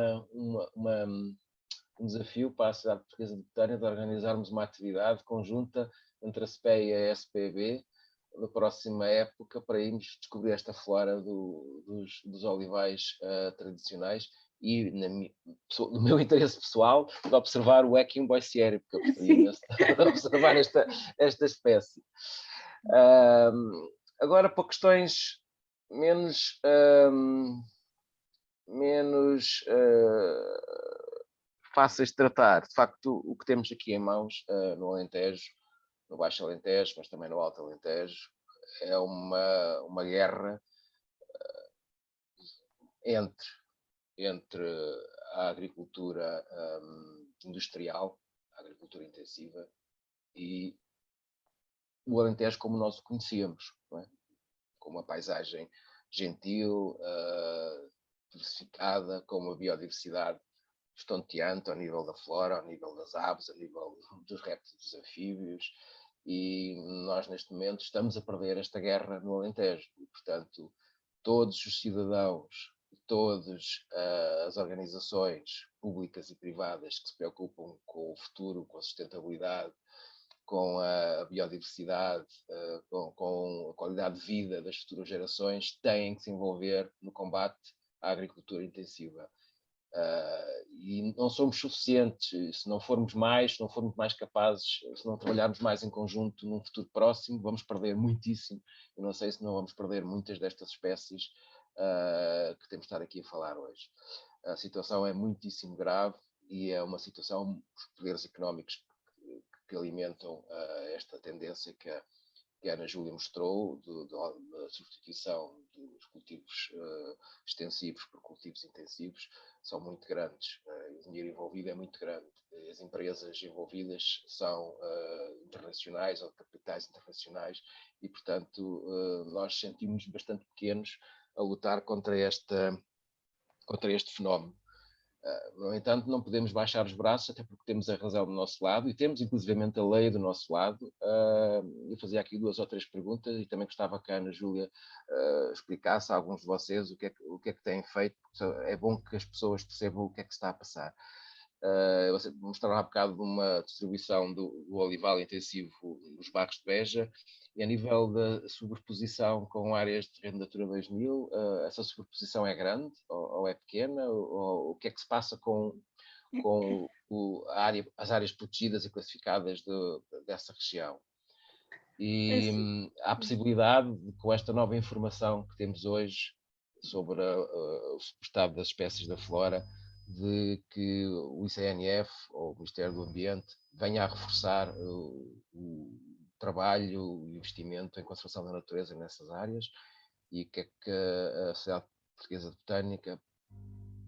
desafio para a Sociedade Portuguesa de Botânica de organizarmos uma atividade conjunta entre a SPE e a SPB na próxima época para irmos descobrir esta flora dos olivais tradicionais e no meu interesse pessoal de observar o Equio boissieri, porque eu gostaria de observar esta espécie. Agora, para questões menos fáceis de tratar, de facto, o que temos aqui em mãos no Alentejo, no Baixo Alentejo, mas também no Alto Alentejo, é uma guerra entre a agricultura industrial, a agricultura intensiva, e o Alentejo como nós o conhecíamos, não é? Com uma paisagem gentil, diversificada, com uma biodiversidade estonteante ao nível da flora, ao nível das aves, ao nível dos répteis, dos anfíbios, e nós neste momento estamos a perder esta guerra no Alentejo. E, portanto, todos os cidadãos, todas as organizações públicas e privadas que se preocupam com o futuro, com a sustentabilidade, com a biodiversidade, com a qualidade de vida das futuras gerações, têm que se envolver no combate à agricultura intensiva. E não somos suficientes, se não formos mais capazes, se não trabalharmos mais em conjunto num futuro próximo, vamos perder muitíssimo. Eu não sei se não vamos perder muitas destas espécies que temos de estar aqui a falar hoje. A situação é muitíssimo grave e é uma situação, os poderes económicos que alimentam esta tendência que a Ana Júlia mostrou, da substituição dos cultivos cultivos extensivos por cultivos intensivos são muito grandes. O dinheiro envolvido é muito grande. As empresas envolvidas são internacionais ou de capitais internacionais e, portanto, nós sentimos bastante pequenos a lutar contra este fenómeno. No entanto, não podemos baixar os braços, até porque temos a razão do nosso lado e temos, inclusivamente, a lei do nosso lado. Eu fazia aqui 2 ou 3 perguntas e também gostava que a Ana Júlia explicasse a alguns de vocês o que é que têm feito. É bom que as pessoas percebam o que é que se está a passar. Você mostrou há bocado uma distribuição do olival intensivo nos bairros de Beja, e a nível da sobreposição com áreas de terreno Natura 2000, essa sobreposição é grande ou é pequena? Ou o que é que se passa com as áreas protegidas e classificadas dessa região? E há a possibilidade de, com esta nova informação que temos hoje sobre o estado das espécies da flora, de que o ICNF, ou o Ministério do Ambiente, venha a reforçar o trabalho, o investimento em conservação da natureza nessas áreas, e o que é que a Sociedade Portuguesa de Botânica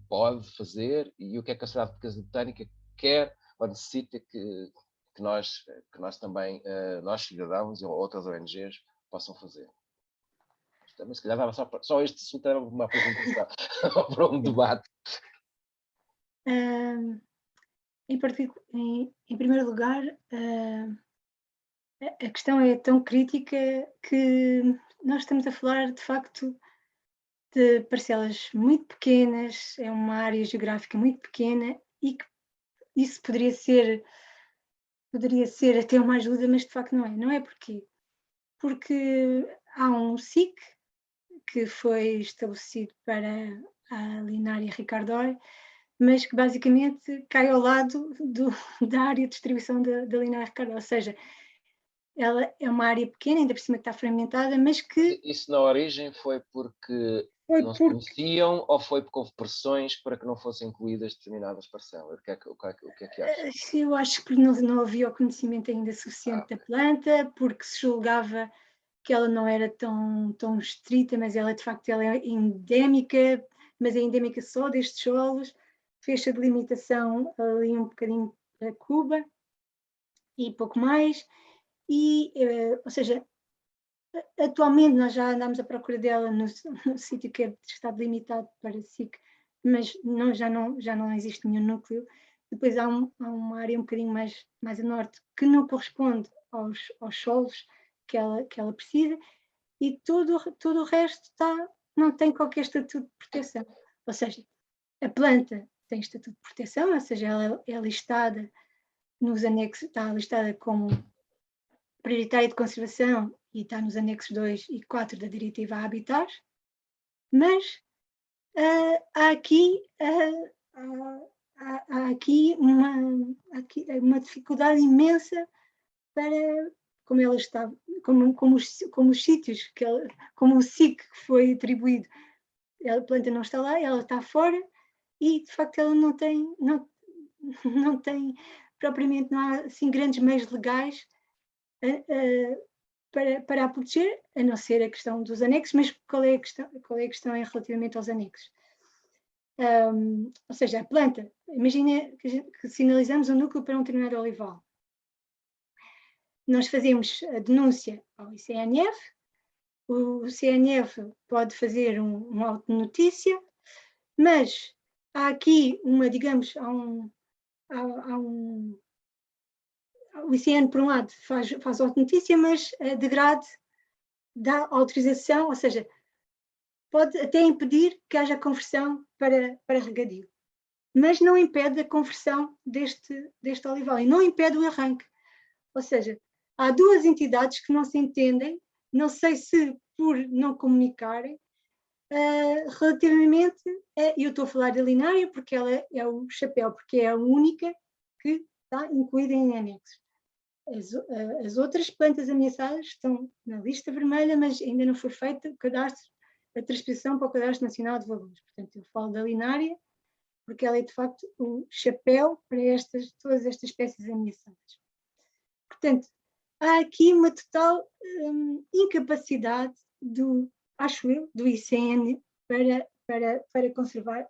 pode fazer e o que é que a Sociedade Portuguesa de Botânica quer ou necessita que nós também, nós cidadãos ou outras ONGs, possam fazer. Também, se calhar, dava só este assunto era uma apresentação para um debate. Em primeiro lugar, a questão é tão crítica que nós estamos a falar, de facto, de parcelas muito pequenas, é uma área geográfica muito pequena e que isso poderia ser até uma ajuda, mas de facto não é. Não é porquê? Porque há um SIC que foi estabelecido para a Linária Ricardoi, mas que basicamente cai ao lado da área de distribuição da Linária Ricardoi, ou seja, ela é uma área pequena, ainda por cima que está fragmentada, mas que... Isso na origem foi porque não se conheciam ou foi porque houve pressões para que não fossem incluídas determinadas parcelas? O que é que acha? Eu acho que não havia o conhecimento ainda suficiente da planta, porque se julgava que ela não era tão estrita, mas ela de facto ela é endémica, mas é endémica só destes solos. Fez a delimitação ali um bocadinho para Cuba e pouco mais, ou seja, atualmente nós já andámos à procura dela no sítio que está delimitado para SIC, mas já não existe nenhum núcleo. Depois há uma área um bocadinho mais a norte que não corresponde aos solos que ela precisa, e todo o resto não tem qualquer estatuto de proteção. Ou seja, a planta tem estatuto de proteção, ou seja, ela é listada nos anexos, está listada como prioritária de conservação e está nos anexos 2 e 4 da Diretiva Habitat, mas há aqui uma dificuldade imensa para, como ela está, como os sítios, como o SIC que foi atribuído, a planta não está lá, ela está fora e de facto ela não tem propriamente, não há assim grandes meios legais para a proteger, a não ser a questão dos anexos. Mas qual é a questão relativamente aos anexos? Ou seja, a planta, imagina que sinalizamos um núcleo para um determinado olival. Nós fazemos a denúncia ao ICNF, o CNF pode fazer um auto de notícia, mas há aqui digamos, o ICN, por um lado, faz auto de notícia, mas a DEGRADE dá autorização, ou seja, pode até impedir que haja conversão para regadio, mas não impede a conversão deste olival e não impede o arranque. Ou seja, há 2 entidades que não se entendem, não sei se por não comunicarem, relativamente, eu estou a falar da Linária porque ela é o chapéu, porque é a única que está incluída em anexos. As outras plantas ameaçadas estão na lista vermelha, mas ainda não foi feita a transposição para o Cadastro Nacional de Valores. Portanto, eu falo da Linária porque ela é, de facto, o chapéu para todas estas espécies ameaçadas. Portanto, há aqui uma total incapacidade do acho eu, do ICN para conservar,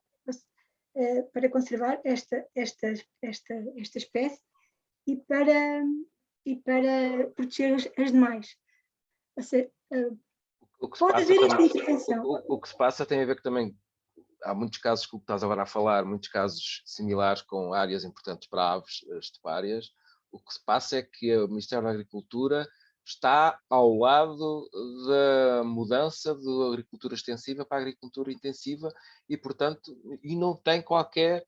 esta espécie e para proteger as demais. Ou seja, O que se pode passa haver esta também, intervenção. o que se passa tem a ver que também há muitos casos que estás agora a falar, muitos casos similares com áreas importantes para aves estepárias. O que se passa é que o Ministério da Agricultura está ao lado da mudança da agricultura extensiva para a agricultura intensiva e, portanto, não tem qualquer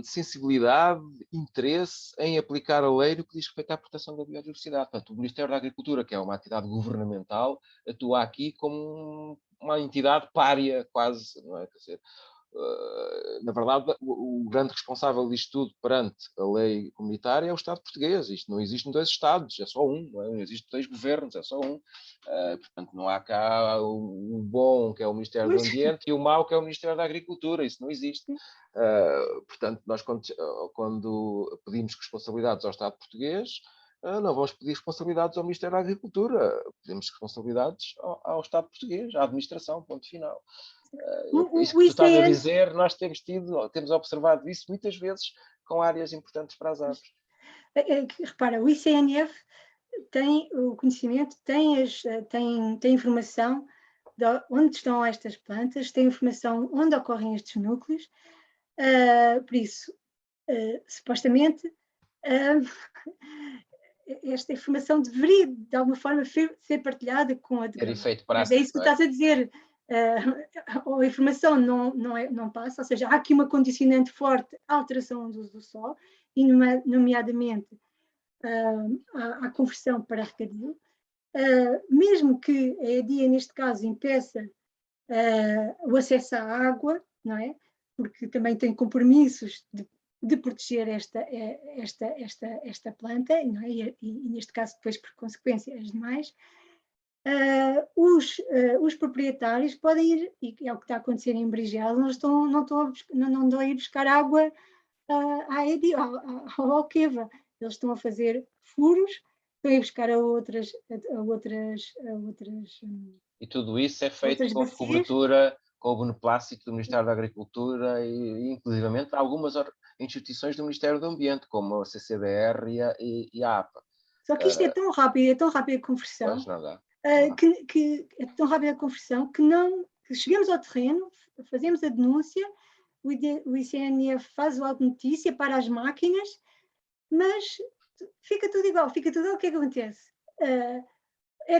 sensibilidade, interesse em aplicar a lei no que diz respeito à proteção da biodiversidade. Portanto, o Ministério da Agricultura, que é uma entidade governamental, atua aqui como uma entidade pária, quase, não é? Quer dizer, na verdade, o grande responsável disto tudo perante a lei comunitária é o Estado português. Isto não existe em 2 Estados, é só um. Não existem 2 governos, é só um. Portanto, não há cá o bom, que é o Ministério do Ambiente, e o mau, que é o Ministério da Agricultura. Isso não existe. Portanto, nós quando pedimos responsabilidades ao Estado português, não vamos pedir responsabilidades ao Ministério da Agricultura. Pedimos responsabilidades ao Estado português, à administração, ponto final. Isso que tu estás a dizer, nós temos observado isso muitas vezes com áreas importantes para as aves. Repara, o ICNF tem o conhecimento, tem informação de onde estão estas plantas, tem informação onde ocorrem estes núcleos, por isso, supostamente, esta informação deveria, de alguma forma, ser partilhada com a DGRAD. Efeito Mas prático, é isso que tu estás a dizer. A informação não passa, ou seja, há aqui uma condicionante forte à alteração do uso do solo, e nomeadamente à conversão para regadio. Mesmo que a EDIA, neste caso, impeça o acesso à água, não é? Porque também tem compromissos de proteger esta planta, não é? E neste caso, depois, por consequência, as demais. Os proprietários podem ir, e é o que está a acontecer em Brigel, não estão a ir buscar água ao Alqueva. Eles estão a fazer furos, estão a ir buscar a outras e tudo isso é feito com bacias. cobertura, com o beneplácito do Ministério da Agricultura e inclusivamente algumas instituições do Ministério do Ambiente, como a CCDR e a APA. Só que isto é tão rápido a conversão, Pois não dá. que é tão rápida a conversão que chegamos ao terreno, fazemos a denúncia, o ICNF faz o auto notícia para as máquinas, mas fica tudo igual. O que é que acontece? É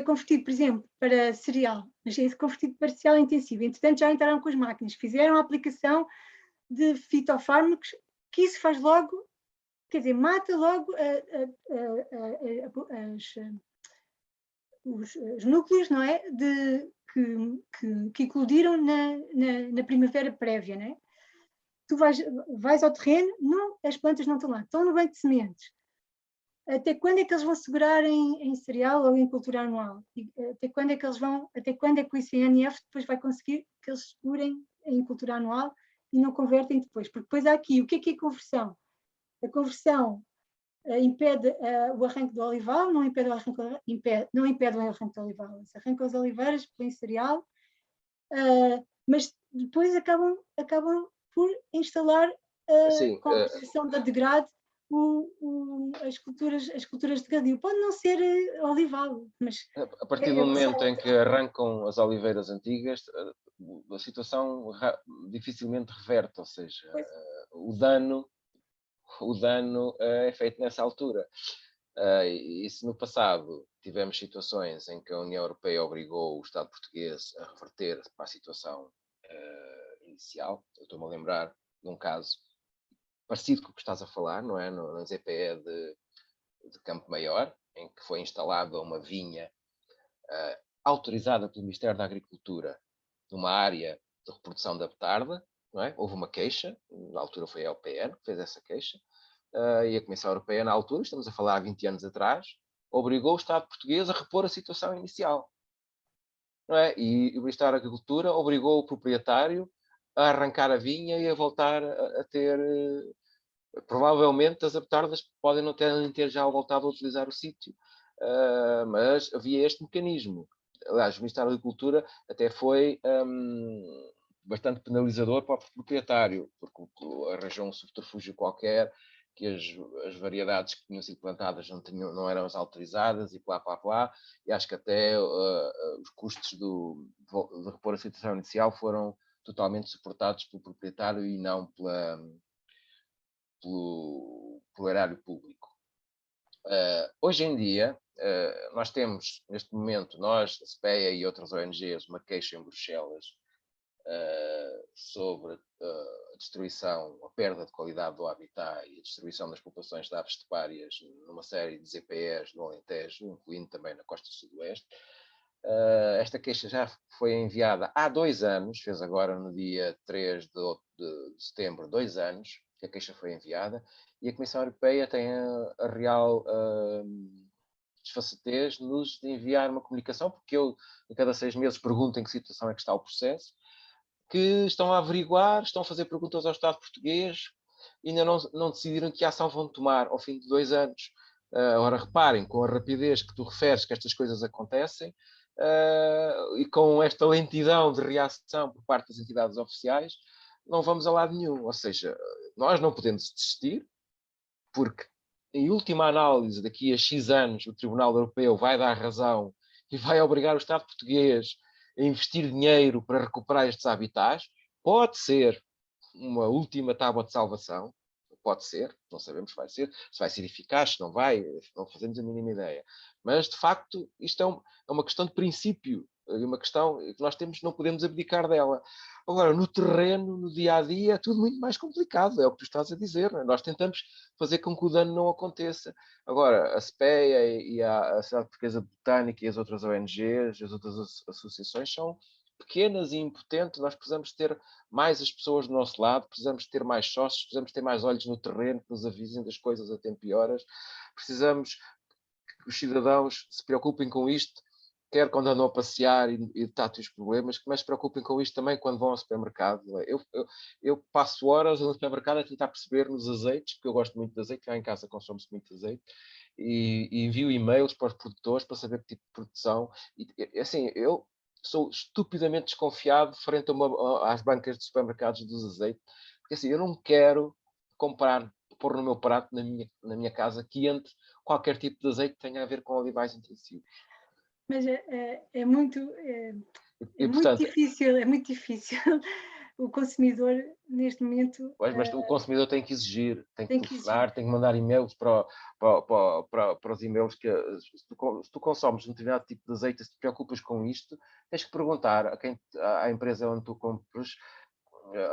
convertido, por exemplo, para cereal, mas é convertido para cereal intensivo. Entretanto, já entraram com as máquinas, fizeram a aplicação de fitofármacos, que isso faz logo, quer dizer, mata logo os núcleos, não é? Que eclodiram na primavera prévia, não é? Tu vais ao terreno, as plantas não estão lá, estão no banco de sementes. Até quando é que eles vão segurar em cereal ou em cultura anual? Até quando é que o ICNF depois vai conseguir que eles segurem em cultura anual e não convertem depois? Porque depois há aqui, o que é a conversão? A conversão impede o arranque do olival, não impede o arranque do olival, se arranca as oliveiras, põe cereal, mas depois acabam por instalar com a utilização da degrade as culturas de gadio. Pode não ser olival, mas... A partir do momento em que arrancam as oliveiras antigas, a situação dificilmente reverte, ou seja, o dano é feito nessa altura. E se no passado tivemos situações em que a União Europeia obrigou o Estado português a reverter para a situação inicial, eu estou-me a lembrar de um caso parecido com o que estás a falar, não é? Na ZPE de Campo Maior, em que foi instalada uma vinha autorizada pelo Ministério da Agricultura numa área de reprodução da betarda, não é? Houve uma queixa, na altura foi a LPN que fez essa queixa, e a Comissão Europeia, na altura, estamos a falar há 20 anos atrás, obrigou o Estado português a repor a situação inicial. Não é? E o Ministério da Agricultura obrigou o proprietário a arrancar a vinha e a voltar a ter... Provavelmente as betardas podem não ter já voltado a utilizar o sítio, mas havia este mecanismo. aliás, o Ministério da Agricultura até foi bastante penalizador para o proprietário, porque arranjou um subterfúgio qualquer, que as variedades que tinham sido plantadas não eram as autorizadas e e acho que até os custos de repor a situação inicial foram totalmente suportados pelo proprietário e não pelo erário público. Hoje em dia, nós temos, neste momento, nós, a SPEA e outras ONGs, uma queixa em Bruxelas sobre a destruição, a perda de qualidade do habitat e a destruição das populações de aves estepárias numa série de ZPEs do Alentejo, incluindo também na costa sudoeste. Esta queixa já foi enviada há 2 anos, fez agora no dia 3 de setembro, 2 anos, que a queixa foi enviada, e a Comissão Europeia tem a real desfaçatez nos de enviar uma comunicação, porque eu, a cada 6 meses, pergunto em que situação é que está o processo, que estão a averiguar, estão a fazer perguntas ao Estado português, e ainda não decidiram que ação vão tomar ao fim de 2 anos. Ora, reparem, com a rapidez que tu referes que estas coisas acontecem, e com esta lentidão de reação por parte das entidades oficiais, não vamos a lado nenhum. Ou seja, nós não podemos desistir, porque em última análise, daqui a X anos, o Tribunal Europeu vai dar razão e vai obrigar o Estado português a investir dinheiro para recuperar estes habitats. Pode ser uma última tábua de salvação, pode ser, não sabemos se vai ser eficaz, se não vai, não fazemos a mínima ideia. Mas, de facto, isto é uma questão de princípio, uma questão que nós não podemos abdicar dela. Agora, no terreno, no dia-a-dia, é tudo muito mais complicado, é o que tu estás a dizer. Não é? Nós tentamos fazer com que o dano não aconteça. Agora, a SPEA e a Sociedade Portuguesa de Botânica e as outras ONGs, as outras associações são pequenas e impotentes. Nós precisamos ter mais as pessoas do nosso lado, precisamos ter mais sócios, precisamos ter mais olhos no terreno que nos avisem das coisas a tempo e horas. Precisamos que os cidadãos se preocupem com isto, quer quando andam a passear e tratam os problemas, mas se preocupem com isto também quando vão ao supermercado. Eu passo horas no supermercado a tentar perceber nos azeites, porque eu gosto muito de azeite, cá em casa consome-se muito azeite, e envio e-mails para os produtores para saber que tipo de produção. E assim, eu sou estupidamente desconfiado frente às bancas de supermercados dos azeites, porque assim, eu não quero pôr no meu prato, na minha casa, que entre qualquer tipo de azeite que tenha a ver com olivais intensivos. Mas é muito difícil, é muito difícil. O consumidor, neste momento... Mas o consumidor tem que exigir, tem que telefonar, tem que mandar e-mails para os e-mails que... Se tu consomes um determinado tipo de azeite, se te preocupas com isto, tens que perguntar à empresa onde tu compras.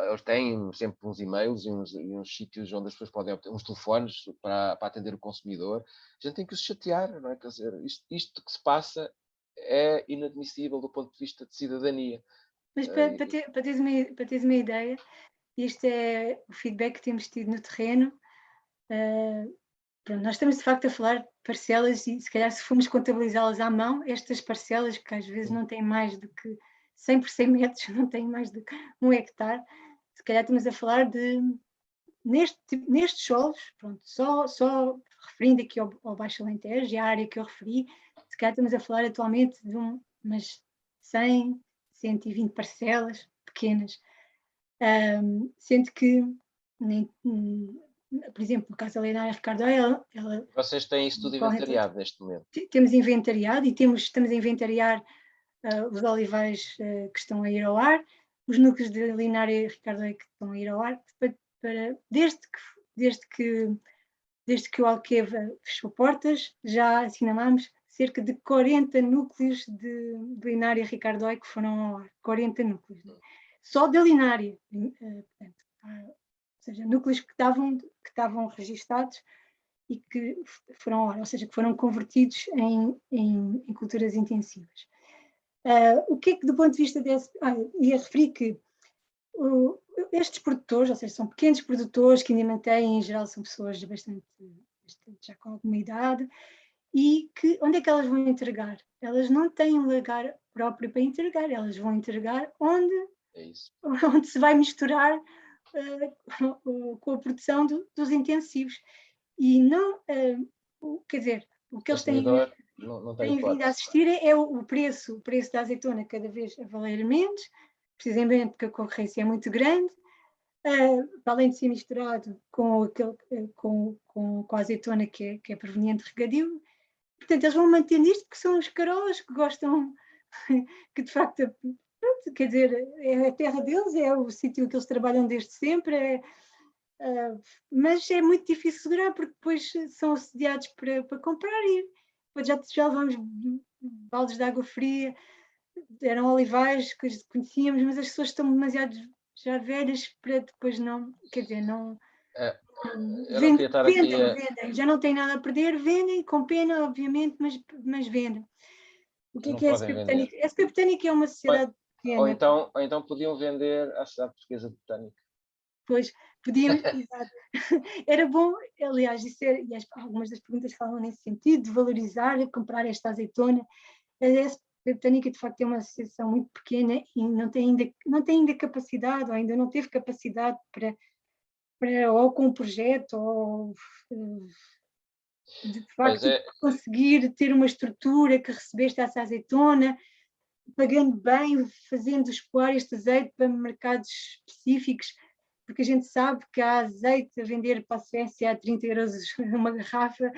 Eles têm sempre uns e-mails e uns sítios onde as pessoas podem obter uns telefones para atender o consumidor. A gente tem que os chatear, não é? Quer dizer, isto que se passa é inadmissível do ponto de vista de cidadania. Mas para teres uma ideia, este é o feedback que temos tido no terreno. Pronto, nós estamos de facto a falar de parcelas e se calhar se formos contabilizá-las à mão, estas parcelas que às vezes não têm mais do que 100 por 100 metros, não têm mais do que 1 hectare, se calhar estamos a falar de, nestes solos, pronto, só referindo aqui ao Baixo Alentejo e à área que eu referi, se calhar estamos a falar atualmente de umas 100, 120 parcelas pequenas, sendo que, por exemplo, no caso da Leonardo Ricardo, ela... Vocês têm isso tudo inventariado neste momento? Temos inventariado e estamos a inventariar os olivais que estão a ir ao ar, os núcleos de Linária Ricardo que estão a ir ao ar, desde que o Alqueva fechou portas, já assinalámos cerca de 40 núcleos de Linária Ricardo que foram ao ar, 40 núcleos, só da Linária, portanto, ou seja, núcleos que estavam registados e que foram ao ar, ou seja, que foram convertidos em culturas intensivas. O que é que, do ponto de vista desse... ia referir que estes produtores, ou seja, são pequenos produtores que ainda mantêm, em geral, são pessoas bastante já com alguma idade, e que onde é que elas vão entregar? Elas não têm um lugar próprio para entregar, elas vão entregar onde se vai misturar com a produção dos intensivos. E não, quer dizer, o que eles têm não tem tem vindo a hipótese. assistir é o preço da azeitona cada vez a valer menos, precisamente porque a concorrência é muito grande, para além de ser misturado com a azeitona que é proveniente de regadio. Portanto, eles vão mantendo isto porque são os carolas que gostam, que de facto, pronto, quer dizer, é a terra deles, é o sítio que eles trabalham desde sempre, mas é muito difícil segurar porque depois são assediados para comprar e depois já levamos baldes de água fria, eram olivais que conhecíamos, mas as pessoas estão demasiado já velhas para depois não, quer dizer, não... Eu não queria estar aqui vendem, já não têm nada a perder, vendem, com pena, obviamente, mas vendem. O que é a SP Botânica? A SP Botânica é uma sociedade pequena. Ou então podiam vender à Sociedade Portuguesa de Botânica. Pois, podiam, exato. Era bom, aliás, e algumas das perguntas falam nesse sentido, de valorizar, comprar esta azeitona. A SP Botânica, de facto, é uma associação muito pequena e não tem ainda capacidade, ou ainda não teve capacidade para ou com um projeto, ou de facto conseguir ter uma estrutura que recebeste essa azeitona, pagando bem, fazendo escoar este azeite para mercados específicos, porque a gente sabe que há azeite a vender para a Suécia a 30 euros uma garrafa,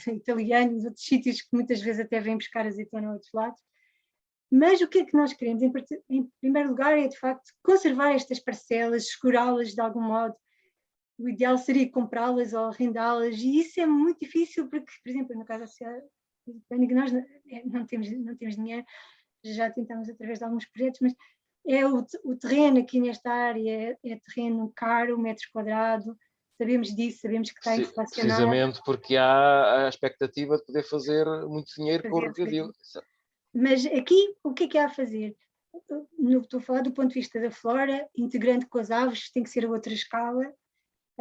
italianos, outros sítios que muitas vezes até vêm buscar azeitona a outros lados. Mas o que é que nós queremos? Em primeiro lugar é, de facto, conservar estas parcelas, segurá-las de algum modo. O ideal seria comprá-las ou arrendá-las, e isso é muito difícil porque, por exemplo, no caso da Sociedade Botânica, nós não temos dinheiro, já tentámos através de alguns projetos, mas o terreno aqui nesta área é terreno caro, metros quadrados, sabemos disso, sabemos que está inflacionado. Precisamente porque há a expectativa de poder fazer muito dinheiro com o regadio. Mas aqui, o que é que há a fazer? Estou a falar do ponto de vista da flora, integrando com as aves, tem que ser a outra escala,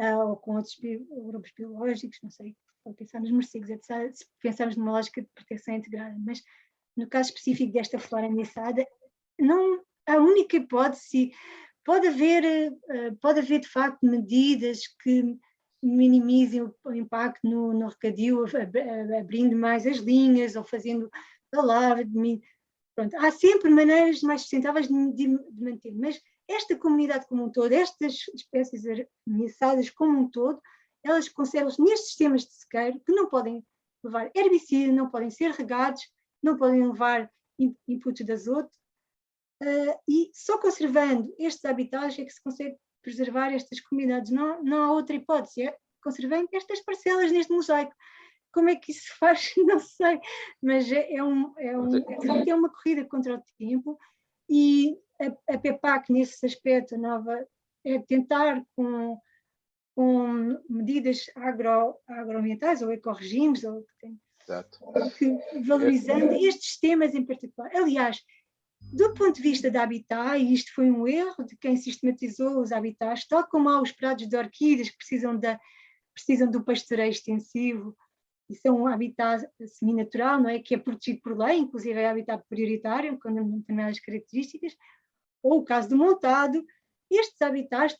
ou com outros grupos biológicos, não sei, para pensar nos morcegos, etc., se pensarmos numa lógica de proteção integrada, mas no caso específico desta flora ameaçada, não, a única hipótese, pode haver de facto medidas que minimizem o impacto no regadio, abrindo mais as linhas ou fazendo a lavra, pronto, há sempre maneiras mais sustentáveis de manter, mas esta comunidade como um todo, estas espécies ameaçadas como um todo, elas conservam-se nestes sistemas de sequeiro que não podem levar herbicida, não podem ser regados, não podem levar inputs de azoto, e só conservando estes habitats é que se consegue preservar estas comunidades. Não há outra hipótese, é conservando estas parcelas neste mosaico. Como é que isso se faz? Não sei, mas é uma corrida contra o tempo, e a PEPAC, nesse aspecto, nova, é tentar com medidas agroambientais ou ecorregimes, valorizando estes temas em particular. Aliás, do ponto de vista da habitat, e isto foi um erro de quem sistematizou os habitats, tal como há os prados de orquídeas que precisam do pastoreio extensivo, e são um habitat semi-natural, não é? Que é protegido por lei, inclusive é habitat prioritário, com determinadas características, ou o caso do montado. Estes habitats,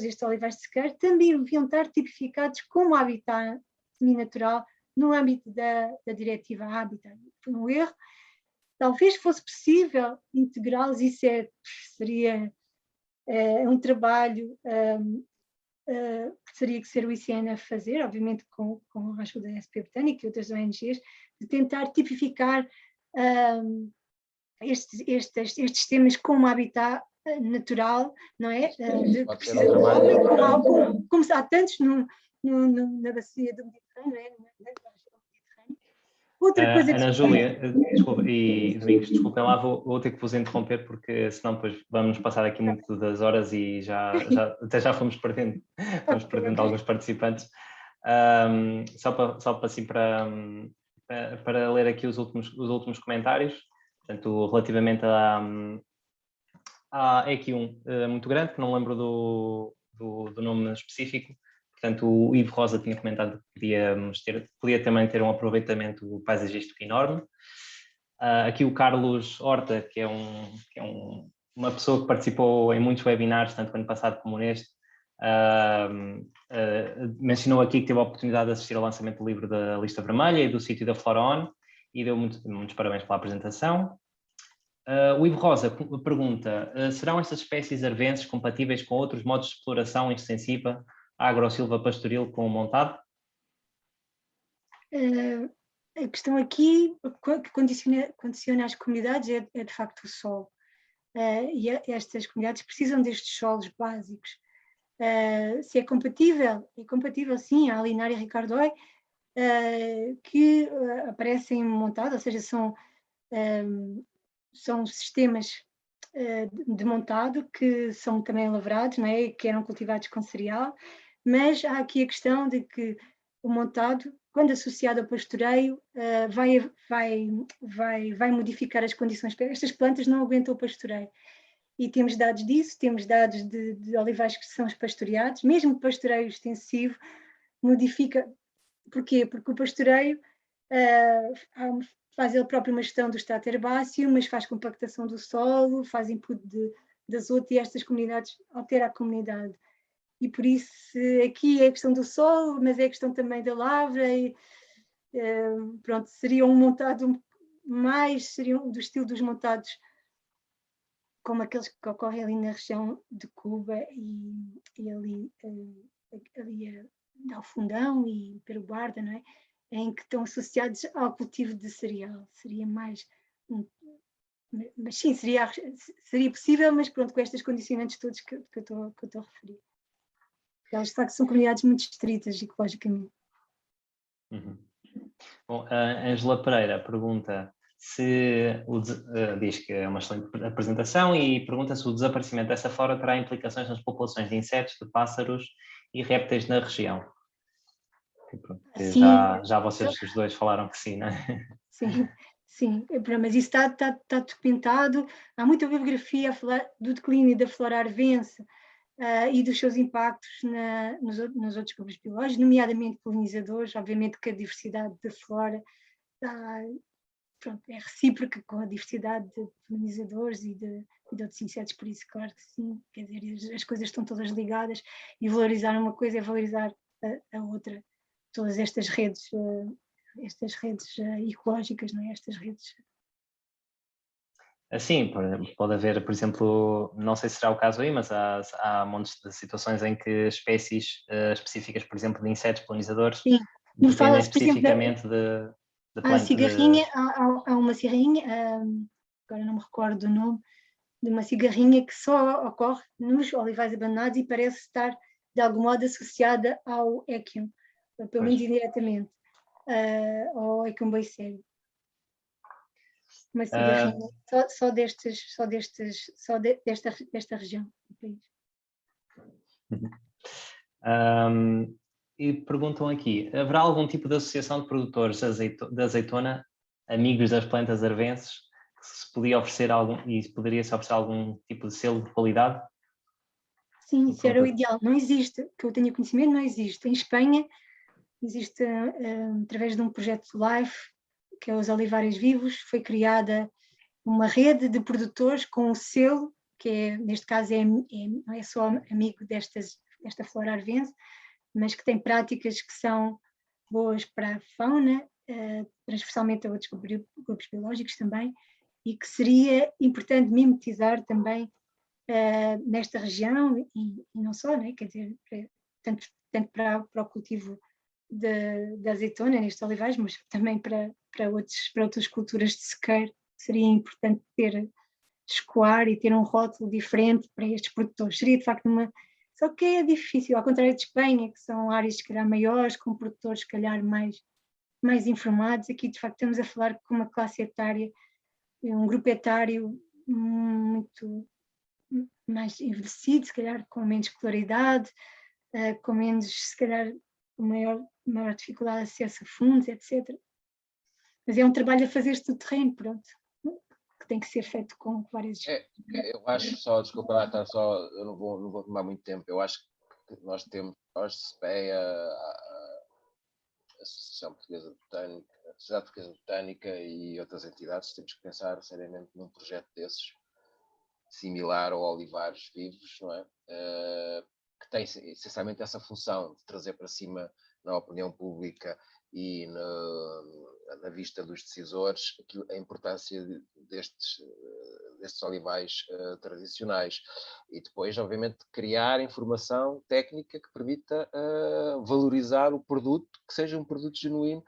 estes olivais de sequeiro, também deviam estar tipificados como habitat semi-natural no âmbito da Diretiva Habitat. Foi um erro. Talvez fosse possível integrá-los, isso seria um trabalho que teria que ser o ICN a fazer, obviamente com a ajuda da SP Botânica e outras ONGs, de tentar tipificar estes temas como habitat natural, não é? Que precisa de obra, como há tantos na bacia do Mediterrâneo, não é? Outra coisa Ana Júlia, desculpa, e Domingos, desculpem lá, vou ter que vos interromper porque senão depois vamos passar aqui muito das horas e até já fomos perdendo alguns participantes. Só para assim para ler aqui os últimos comentários, portanto, relativamente há aqui um muito grande, que não lembro do nome específico. Portanto, o Ivo Rosa tinha comentado que podia também ter um aproveitamento paisagístico enorme. Aqui o Carlos Horta, que é uma pessoa que participou em muitos webinars, tanto ano passado como neste, Mencionou aqui que teve a oportunidade de assistir ao lançamento do livro da Lista Vermelha e do sítio da Flora On, e deu muitos parabéns pela apresentação. O Ivo Rosa pergunta, serão estas espécies arvenses compatíveis com outros modos de exploração extensiva agro-silva-pastoril com o montado? A questão aqui que condiciona as comunidades é de facto o solo. E estas comunidades precisam destes solos básicos. Se é compatível sim, a Alinária Ricardoi, que aparecem montados, ou seja, são sistemas de montado que são também lavrados, não é? Que eram cultivados com cereal, mas há aqui a questão de que o montado, quando associado ao pastoreio, vai modificar as condições. Estas plantas não aguentam o pastoreio. E temos dados disso, temos dados de olivais que são pastoreados, mesmo o pastoreio extensivo modifica. Porquê? Porque o pastoreio faz ele próprio uma gestão do extrato herbáceo, mas faz compactação do solo, faz input de azoto e estas comunidades altera a comunidade. E por isso aqui é a questão do solo, mas é a questão também da lavra e pronto, seria um montado seriam do estilo dos montados como aqueles que ocorrem ali na região de Cuba e ali ao Fundão e Pero Guarda, não é? Em que estão associados ao cultivo de cereal. Seria mais... mas sim, seria possível, mas pronto, com estes condicionantes todos que eu estou a referir. Elas, de facto, são comunidades muito estritas, ecologicamente. Uhum. Bom, a Ângela Pereira pergunta diz que é uma excelente apresentação e pergunta se o desaparecimento dessa flora terá implicações nas populações de insetos, de pássaros e répteis na região. Já vocês os dois falaram que sim, não é? Sim, mas isso está documentado. Há muita bibliografia a falar do declínio da flora arvense e dos seus impactos nos outros grupos biológicos, nomeadamente polinizadores. Obviamente que a diversidade da flora é recíproca com a diversidade de polinizadores e de outros insetos, por isso, claro que sim, quer dizer, as coisas estão todas ligadas e valorizar uma coisa é valorizar a outra. Todas estas redes ecológicas, não é? Estas redes. Sim, pode haver, por exemplo, não sei se será o caso aí, mas há montes de situações em que espécies específicas, por exemplo, de insetos polinizadores, dependem especificamente de plantas. Cigarrinha, há uma cigarrinha, agora não me recordo do nome, de uma cigarrinha que só ocorre nos olivais abandonados e parece estar, de algum modo, associada ao Echium, pelo menos indiretamente, ao Echium boicério. Uma cigarrinha só desta região do país. E perguntam aqui, haverá algum tipo de associação de produtores de azeitona, amigos das plantas arvenses, que se poderia oferecer poderia-se oferecer algum tipo de selo de qualidade? Sim, isso era o ideal. Não existe, que eu tenha conhecimento, não existe. Em Espanha existe, através de um projeto LIFE, que é os Olivares Vivos, foi criada uma rede de produtores com um selo, que neste caso não é só amigo desta flora arvense, mas que tem práticas que são boas para a fauna, transversalmente a outros grupos biológicos também, e que seria importante mimetizar também nesta região e não só, né? Quer dizer, tanto para o cultivo da azeitona nestes olivais, mas também para outras culturas de sequeiro, seria importante escoar e ter um rótulo diferente para estes produtores. Seria de facto só que é difícil, ao contrário de Espanha, que são áreas se calhar maiores, com produtores se calhar mais informados. Aqui de facto estamos a falar com uma classe etária, um grupo etário muito mais envelhecido, se calhar com menos escolaridade, com menos, se calhar, maior dificuldade de acesso a fundos, etc. Mas é um trabalho a fazer-se do terreno, pronto, que tem que ser feito com várias... Eu acho só, desculpa lá, eu não vou tomar muito tempo, eu acho que nós temos, a SPEA, a Associação Portuguesa de Botânica, a Sociedade Portuguesa de Botânica e outras entidades, temos que pensar seriamente num projeto desses, similar ao Olivares Vivos, não é? que tem essencialmente essa função de trazer para cima na opinião pública e na vista dos decisores a importância destes olivais tradicionais. E depois, obviamente, criar informação técnica que permita valorizar o produto, que seja um produto genuíno.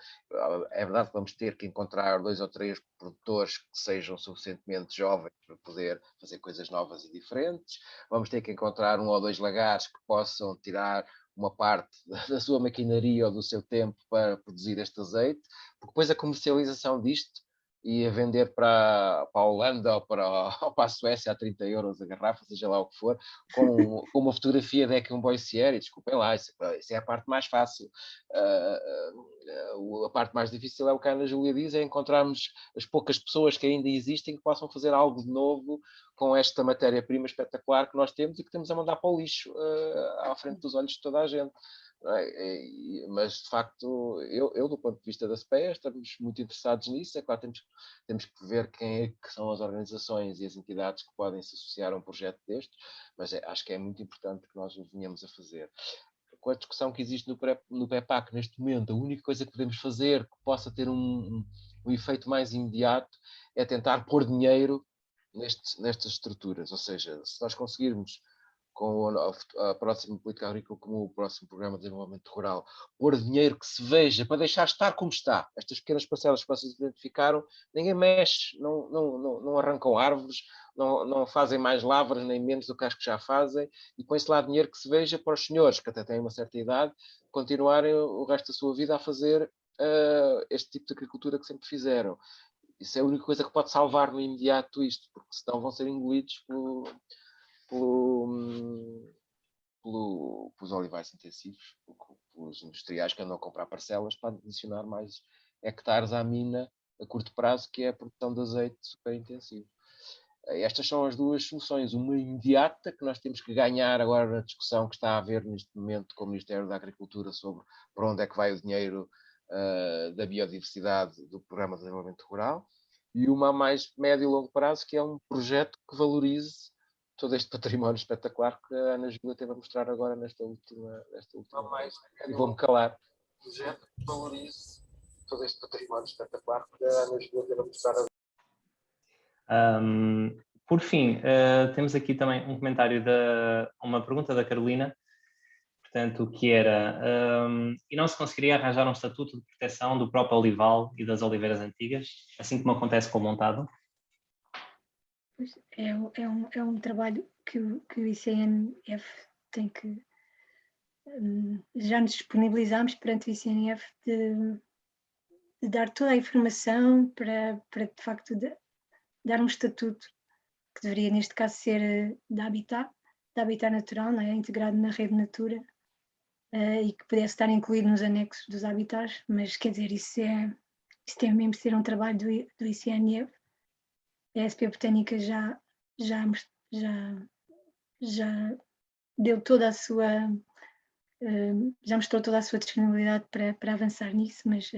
É verdade que vamos ter que encontrar 2 ou 3 produtores que sejam suficientemente jovens para poder fazer coisas novas e diferentes. Vamos ter que encontrar 1 ou 2 lagares que possam tirar uma parte da sua maquinaria ou do seu tempo para produzir este azeite, porque depois a comercialização disto e a vender para a Holanda ou para a Suécia a 30 euros a garrafa, seja lá o que for, com uma fotografia de Eckham Boissieri, desculpem lá, isso é a parte mais fácil. A parte mais difícil é o que a Ana Júlia diz, é encontrarmos as poucas pessoas que ainda existem que possam fazer algo de novo com esta matéria-prima espetacular que nós temos e que temos a mandar para o lixo à frente dos olhos de toda a gente. Mas, de facto, eu, do ponto de vista da SPEA, estamos muito interessados nisso. É claro, temos que ver quem é que são as organizações e as entidades que podem se associar a um projeto deste, mas acho que é muito importante que nós o venhamos a fazer. Com a discussão que existe no PEPAC neste momento, a única coisa que podemos fazer que possa ter um efeito mais imediato é tentar pôr dinheiro nestas estruturas. Ou seja, se nós conseguirmos, com a próxima política agrícola comum, o próximo programa de desenvolvimento rural, pôr dinheiro que se veja para deixar estar como está. Estas pequenas parcelas que vocês identificaram, ninguém mexe, não arrancam árvores, não fazem mais lavras nem menos do que as que já fazem, e põe-se lá dinheiro que se veja para os senhores, que até têm uma certa idade, continuarem o resto da sua vida a fazer este tipo de agricultura que sempre fizeram. Isso é a única coisa que pode salvar no imediato isto, porque senão vão ser engolidos pelos olivais intensivos, pelos industriais que andam a comprar parcelas para adicionar mais hectares à mina a curto prazo, que é a produção de azeite super intensivo. Estas são as 2 soluções. Uma imediata, que nós temos que ganhar agora na discussão que está a haver neste momento com o Ministério da Agricultura sobre para onde é que vai o dinheiro da biodiversidade do Programa de Desenvolvimento Rural, e uma a mais médio e longo prazo, que é um projeto que valorize todo este património espetacular que a Ana Júlia teve a mostrar agora nesta última e vou-me calar. Projeto que valorize todo este património espetacular que a Ana Júlia teve a mostrar agora. Por fim, temos aqui também um comentário, uma pergunta da Carolina, portanto, que era, e não se conseguiria arranjar um estatuto de proteção do próprio olival e das oliveiras antigas, assim como acontece com o montado? É um trabalho que o ICNF tem que... já nos disponibilizámos perante o ICNF de dar toda a informação para de facto dar um estatuto que deveria neste caso ser de habitat natural, não é? Integrado na rede Natura, e que pudesse estar incluído nos anexos dos habitats, mas quer dizer, isso tem mesmo de ser um trabalho do ICNF. A SP Botânica já deu toda a sua... já mostrou toda a sua disponibilidade para avançar nisso, mas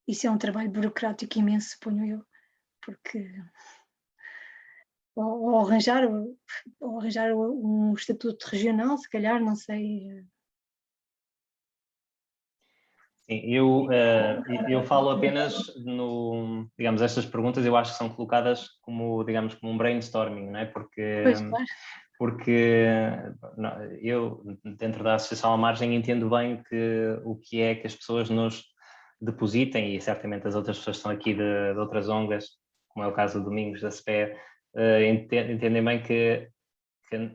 isso é um trabalho burocrático imenso, suponho eu, porque ou arranjar um estatuto regional, se calhar, não sei. Sim, eu falo apenas digamos, estas perguntas eu acho que são colocadas como, digamos, como um brainstorming, não é? Pois, claro. Porque eu, dentro da Associação à Margem, entendo bem o que é que as pessoas nos depositem, e certamente as outras pessoas que estão aqui de outras ONGs, como é o caso do Domingos da SPE, entendem bem que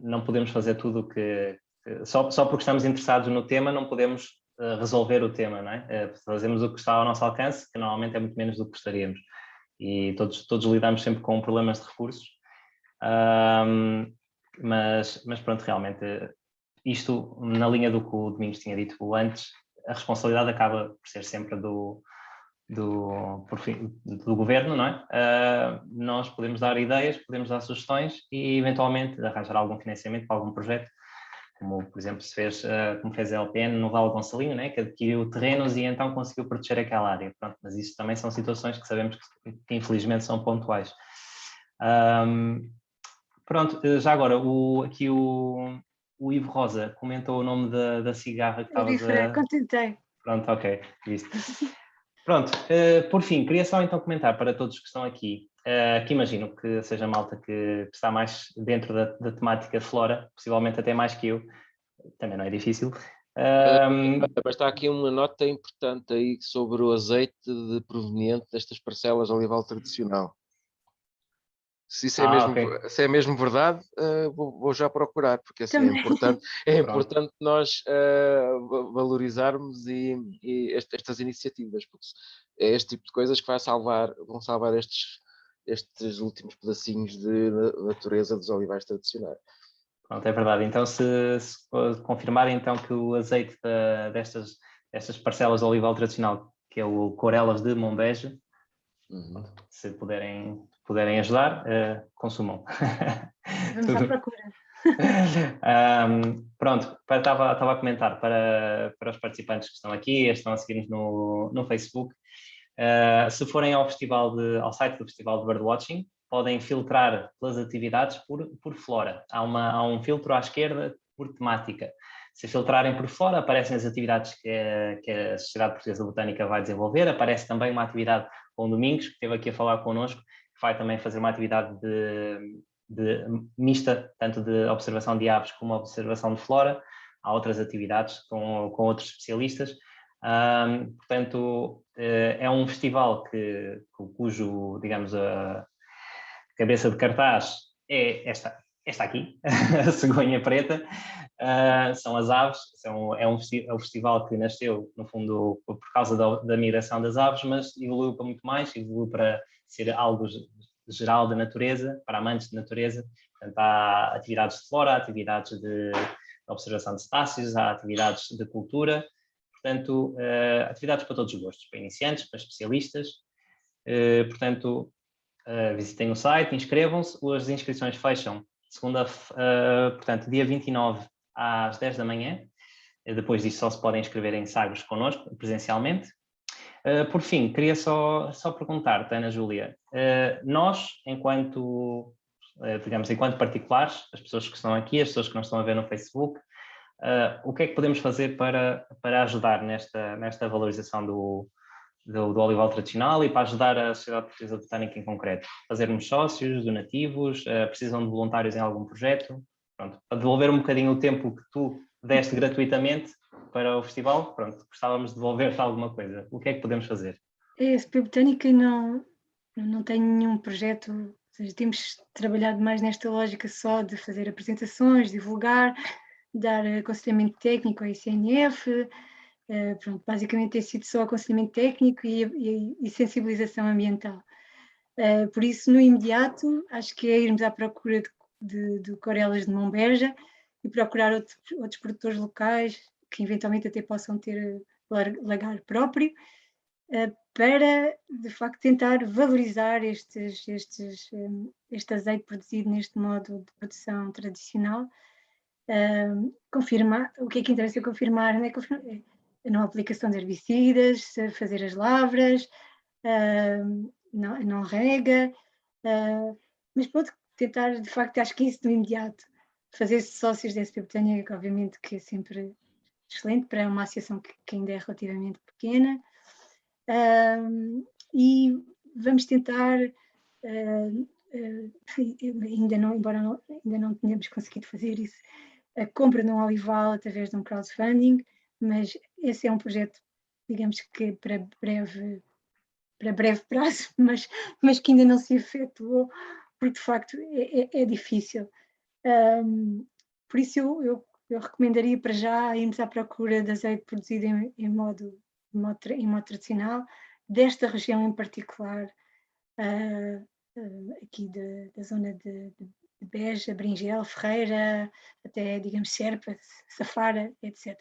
não podemos fazer tudo que só porque estamos interessados no tema não podemos resolver o tema, não é? Fazemos o que está ao nosso alcance, que normalmente é muito menos do que gostaríamos, e todos lidamos sempre com problemas de recursos, mas pronto, realmente isto na linha do que o Domingos tinha dito antes, a responsabilidade acaba por ser sempre do governo, não é? Nós podemos dar ideias, podemos dar sugestões e eventualmente arranjar algum financiamento para algum projeto, como por exemplo como fez a LPN no Vale Gonçalinho, né? Que adquiriu terrenos e então conseguiu proteger aquela área. Pronto, mas isso também são situações que sabemos que infelizmente são pontuais. Pronto, já agora, aqui o o Ivo Rosa comentou o nome da cigarra que estavas a... Contentei. Pronto, ok, visto. Pronto, por fim, queria só então comentar para todos que estão aqui, que imagino que seja malta que está mais dentro da temática flora, possivelmente até mais que eu, também não é difícil. Mas está aqui uma nota importante aí sobre o azeite proveniente destas parcelas de olival tradicional. Se isso ok. se é mesmo verdade, vou já procurar, porque assim Também. é importante nós valorizarmos estas iniciativas, porque é este tipo de coisas que vão salvar estes últimos pedacinhos de natureza dos olivais tradicionais. Pronto, é verdade. Então, se confirmarem então que o azeite destas parcelas de olival tradicional, que é o Corelas de Monbeja, se puderem ajudar, consumam. Vamos à procura. Pronto, estava a comentar para os participantes que estão aqui, estão a seguir-nos no Facebook. Se forem ao site do Festival de Birdwatching, podem filtrar pelas atividades por flora. Há um filtro à esquerda por temática. Se filtrarem por fora, aparecem as atividades que a Sociedade Portuguesa de Botânica vai desenvolver. Aparece também uma atividade com o Domingos, que esteve aqui a falar connosco, que vai também fazer uma atividade mista, tanto de observação de aves como observação de flora. Há outras atividades com outros especialistas. Portanto, é um festival cujo, digamos, a cabeça de cartaz é esta aqui, a cegonha preta. São as aves, é um festival que nasceu, no fundo, por causa da migração das aves, mas evoluiu para muito mais, evoluiu para ser algo geral da natureza, para amantes de natureza. Portanto, há atividades de flora, há atividades de observação de cetáceos, há atividades de cultura, portanto, atividades para todos os gostos, para iniciantes, para especialistas. Portanto, visitem o site, inscrevam-se, as inscrições fecham portanto, dia 29 às 10 da manhã. Depois disso só se podem inscrever em Sagres connosco, presencialmente. Por fim, queria só perguntar-te, Ana Júlia, nós, enquanto particulares, as pessoas que estão aqui, as pessoas que nos estão a ver no Facebook, o que é que podemos fazer para ajudar nesta valorização do olival tradicional e para ajudar a Sociedade Portuguesa de Botânica em concreto? Fazermos sócios, donativos, precisam de voluntários em algum projeto? Pronto, para devolver um bocadinho o tempo que tu deste gratuitamente para o festival, pronto, gostávamos de devolver-te alguma coisa. O que é que podemos fazer? A SP Botânica não tem nenhum projeto, ou seja, temos trabalhado mais nesta lógica só de fazer apresentações, divulgar, dar aconselhamento técnico à ICNF, pronto, basicamente tem sido só aconselhamento técnico e sensibilização ambiental. Por isso, no imediato, acho que é irmos à procura de Corelas de Monbeja e procurar outros produtores locais que eventualmente até possam ter lagar próprio, para, de facto, tentar valorizar este azeite produzido neste modo de produção tradicional. Confirmar, o que é que interessa confirmar, não é? A não aplicação de herbicidas, fazer as lavras, não rega, mas pode tentar, de facto, acho que isso no imediato, fazer-se sócios da SP Botânica, que obviamente que é sempre excelente para uma associação que ainda é relativamente pequena, e vamos tentar, embora ainda não tenhamos conseguido fazer isso, a compra de um olival através de um crowdfunding, mas esse é um projeto, digamos que para breve prazo, mas que ainda não se efetuou, porque de facto é difícil. Por isso eu recomendaria para já irmos à procura de azeite produzido em modo tradicional, desta região em particular, aqui da zona de Beja, Bringel, Ferreira, até, digamos, Serpa, Safara, etc.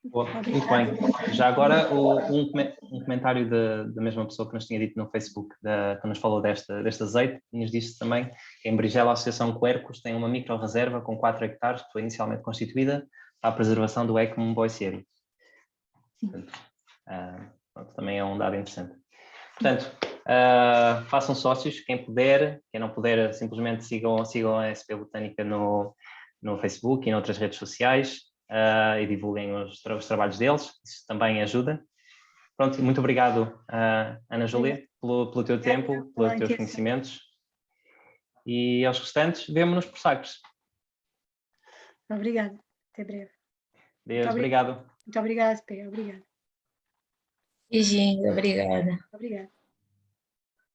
Muito bem. Já agora, um comentário da mesma pessoa que nos tinha dito no Facebook, que nos falou deste azeite, nos disse também que em Bringel a Associação Quercus tem uma micro-reserva com 4 hectares, que foi inicialmente constituída para a preservação do ECMO boiceiro. Portanto, também é um dado interessante. Portanto, façam sócios, quem puder, quem não puder, simplesmente sigam a SP Botânica no Facebook e em outras redes sociais e divulguem os trabalhos deles, isso também ajuda. Pronto, muito obrigado, Ana Júlia, pelo teu tempo, pelos teus conhecimentos. E aos restantes, vemo-nos por Sagres. Obrigada. Até breve. Deus, obrigado. Muito obrigada, SP. Obrigada. Beijinho, obrigada. Obrigada.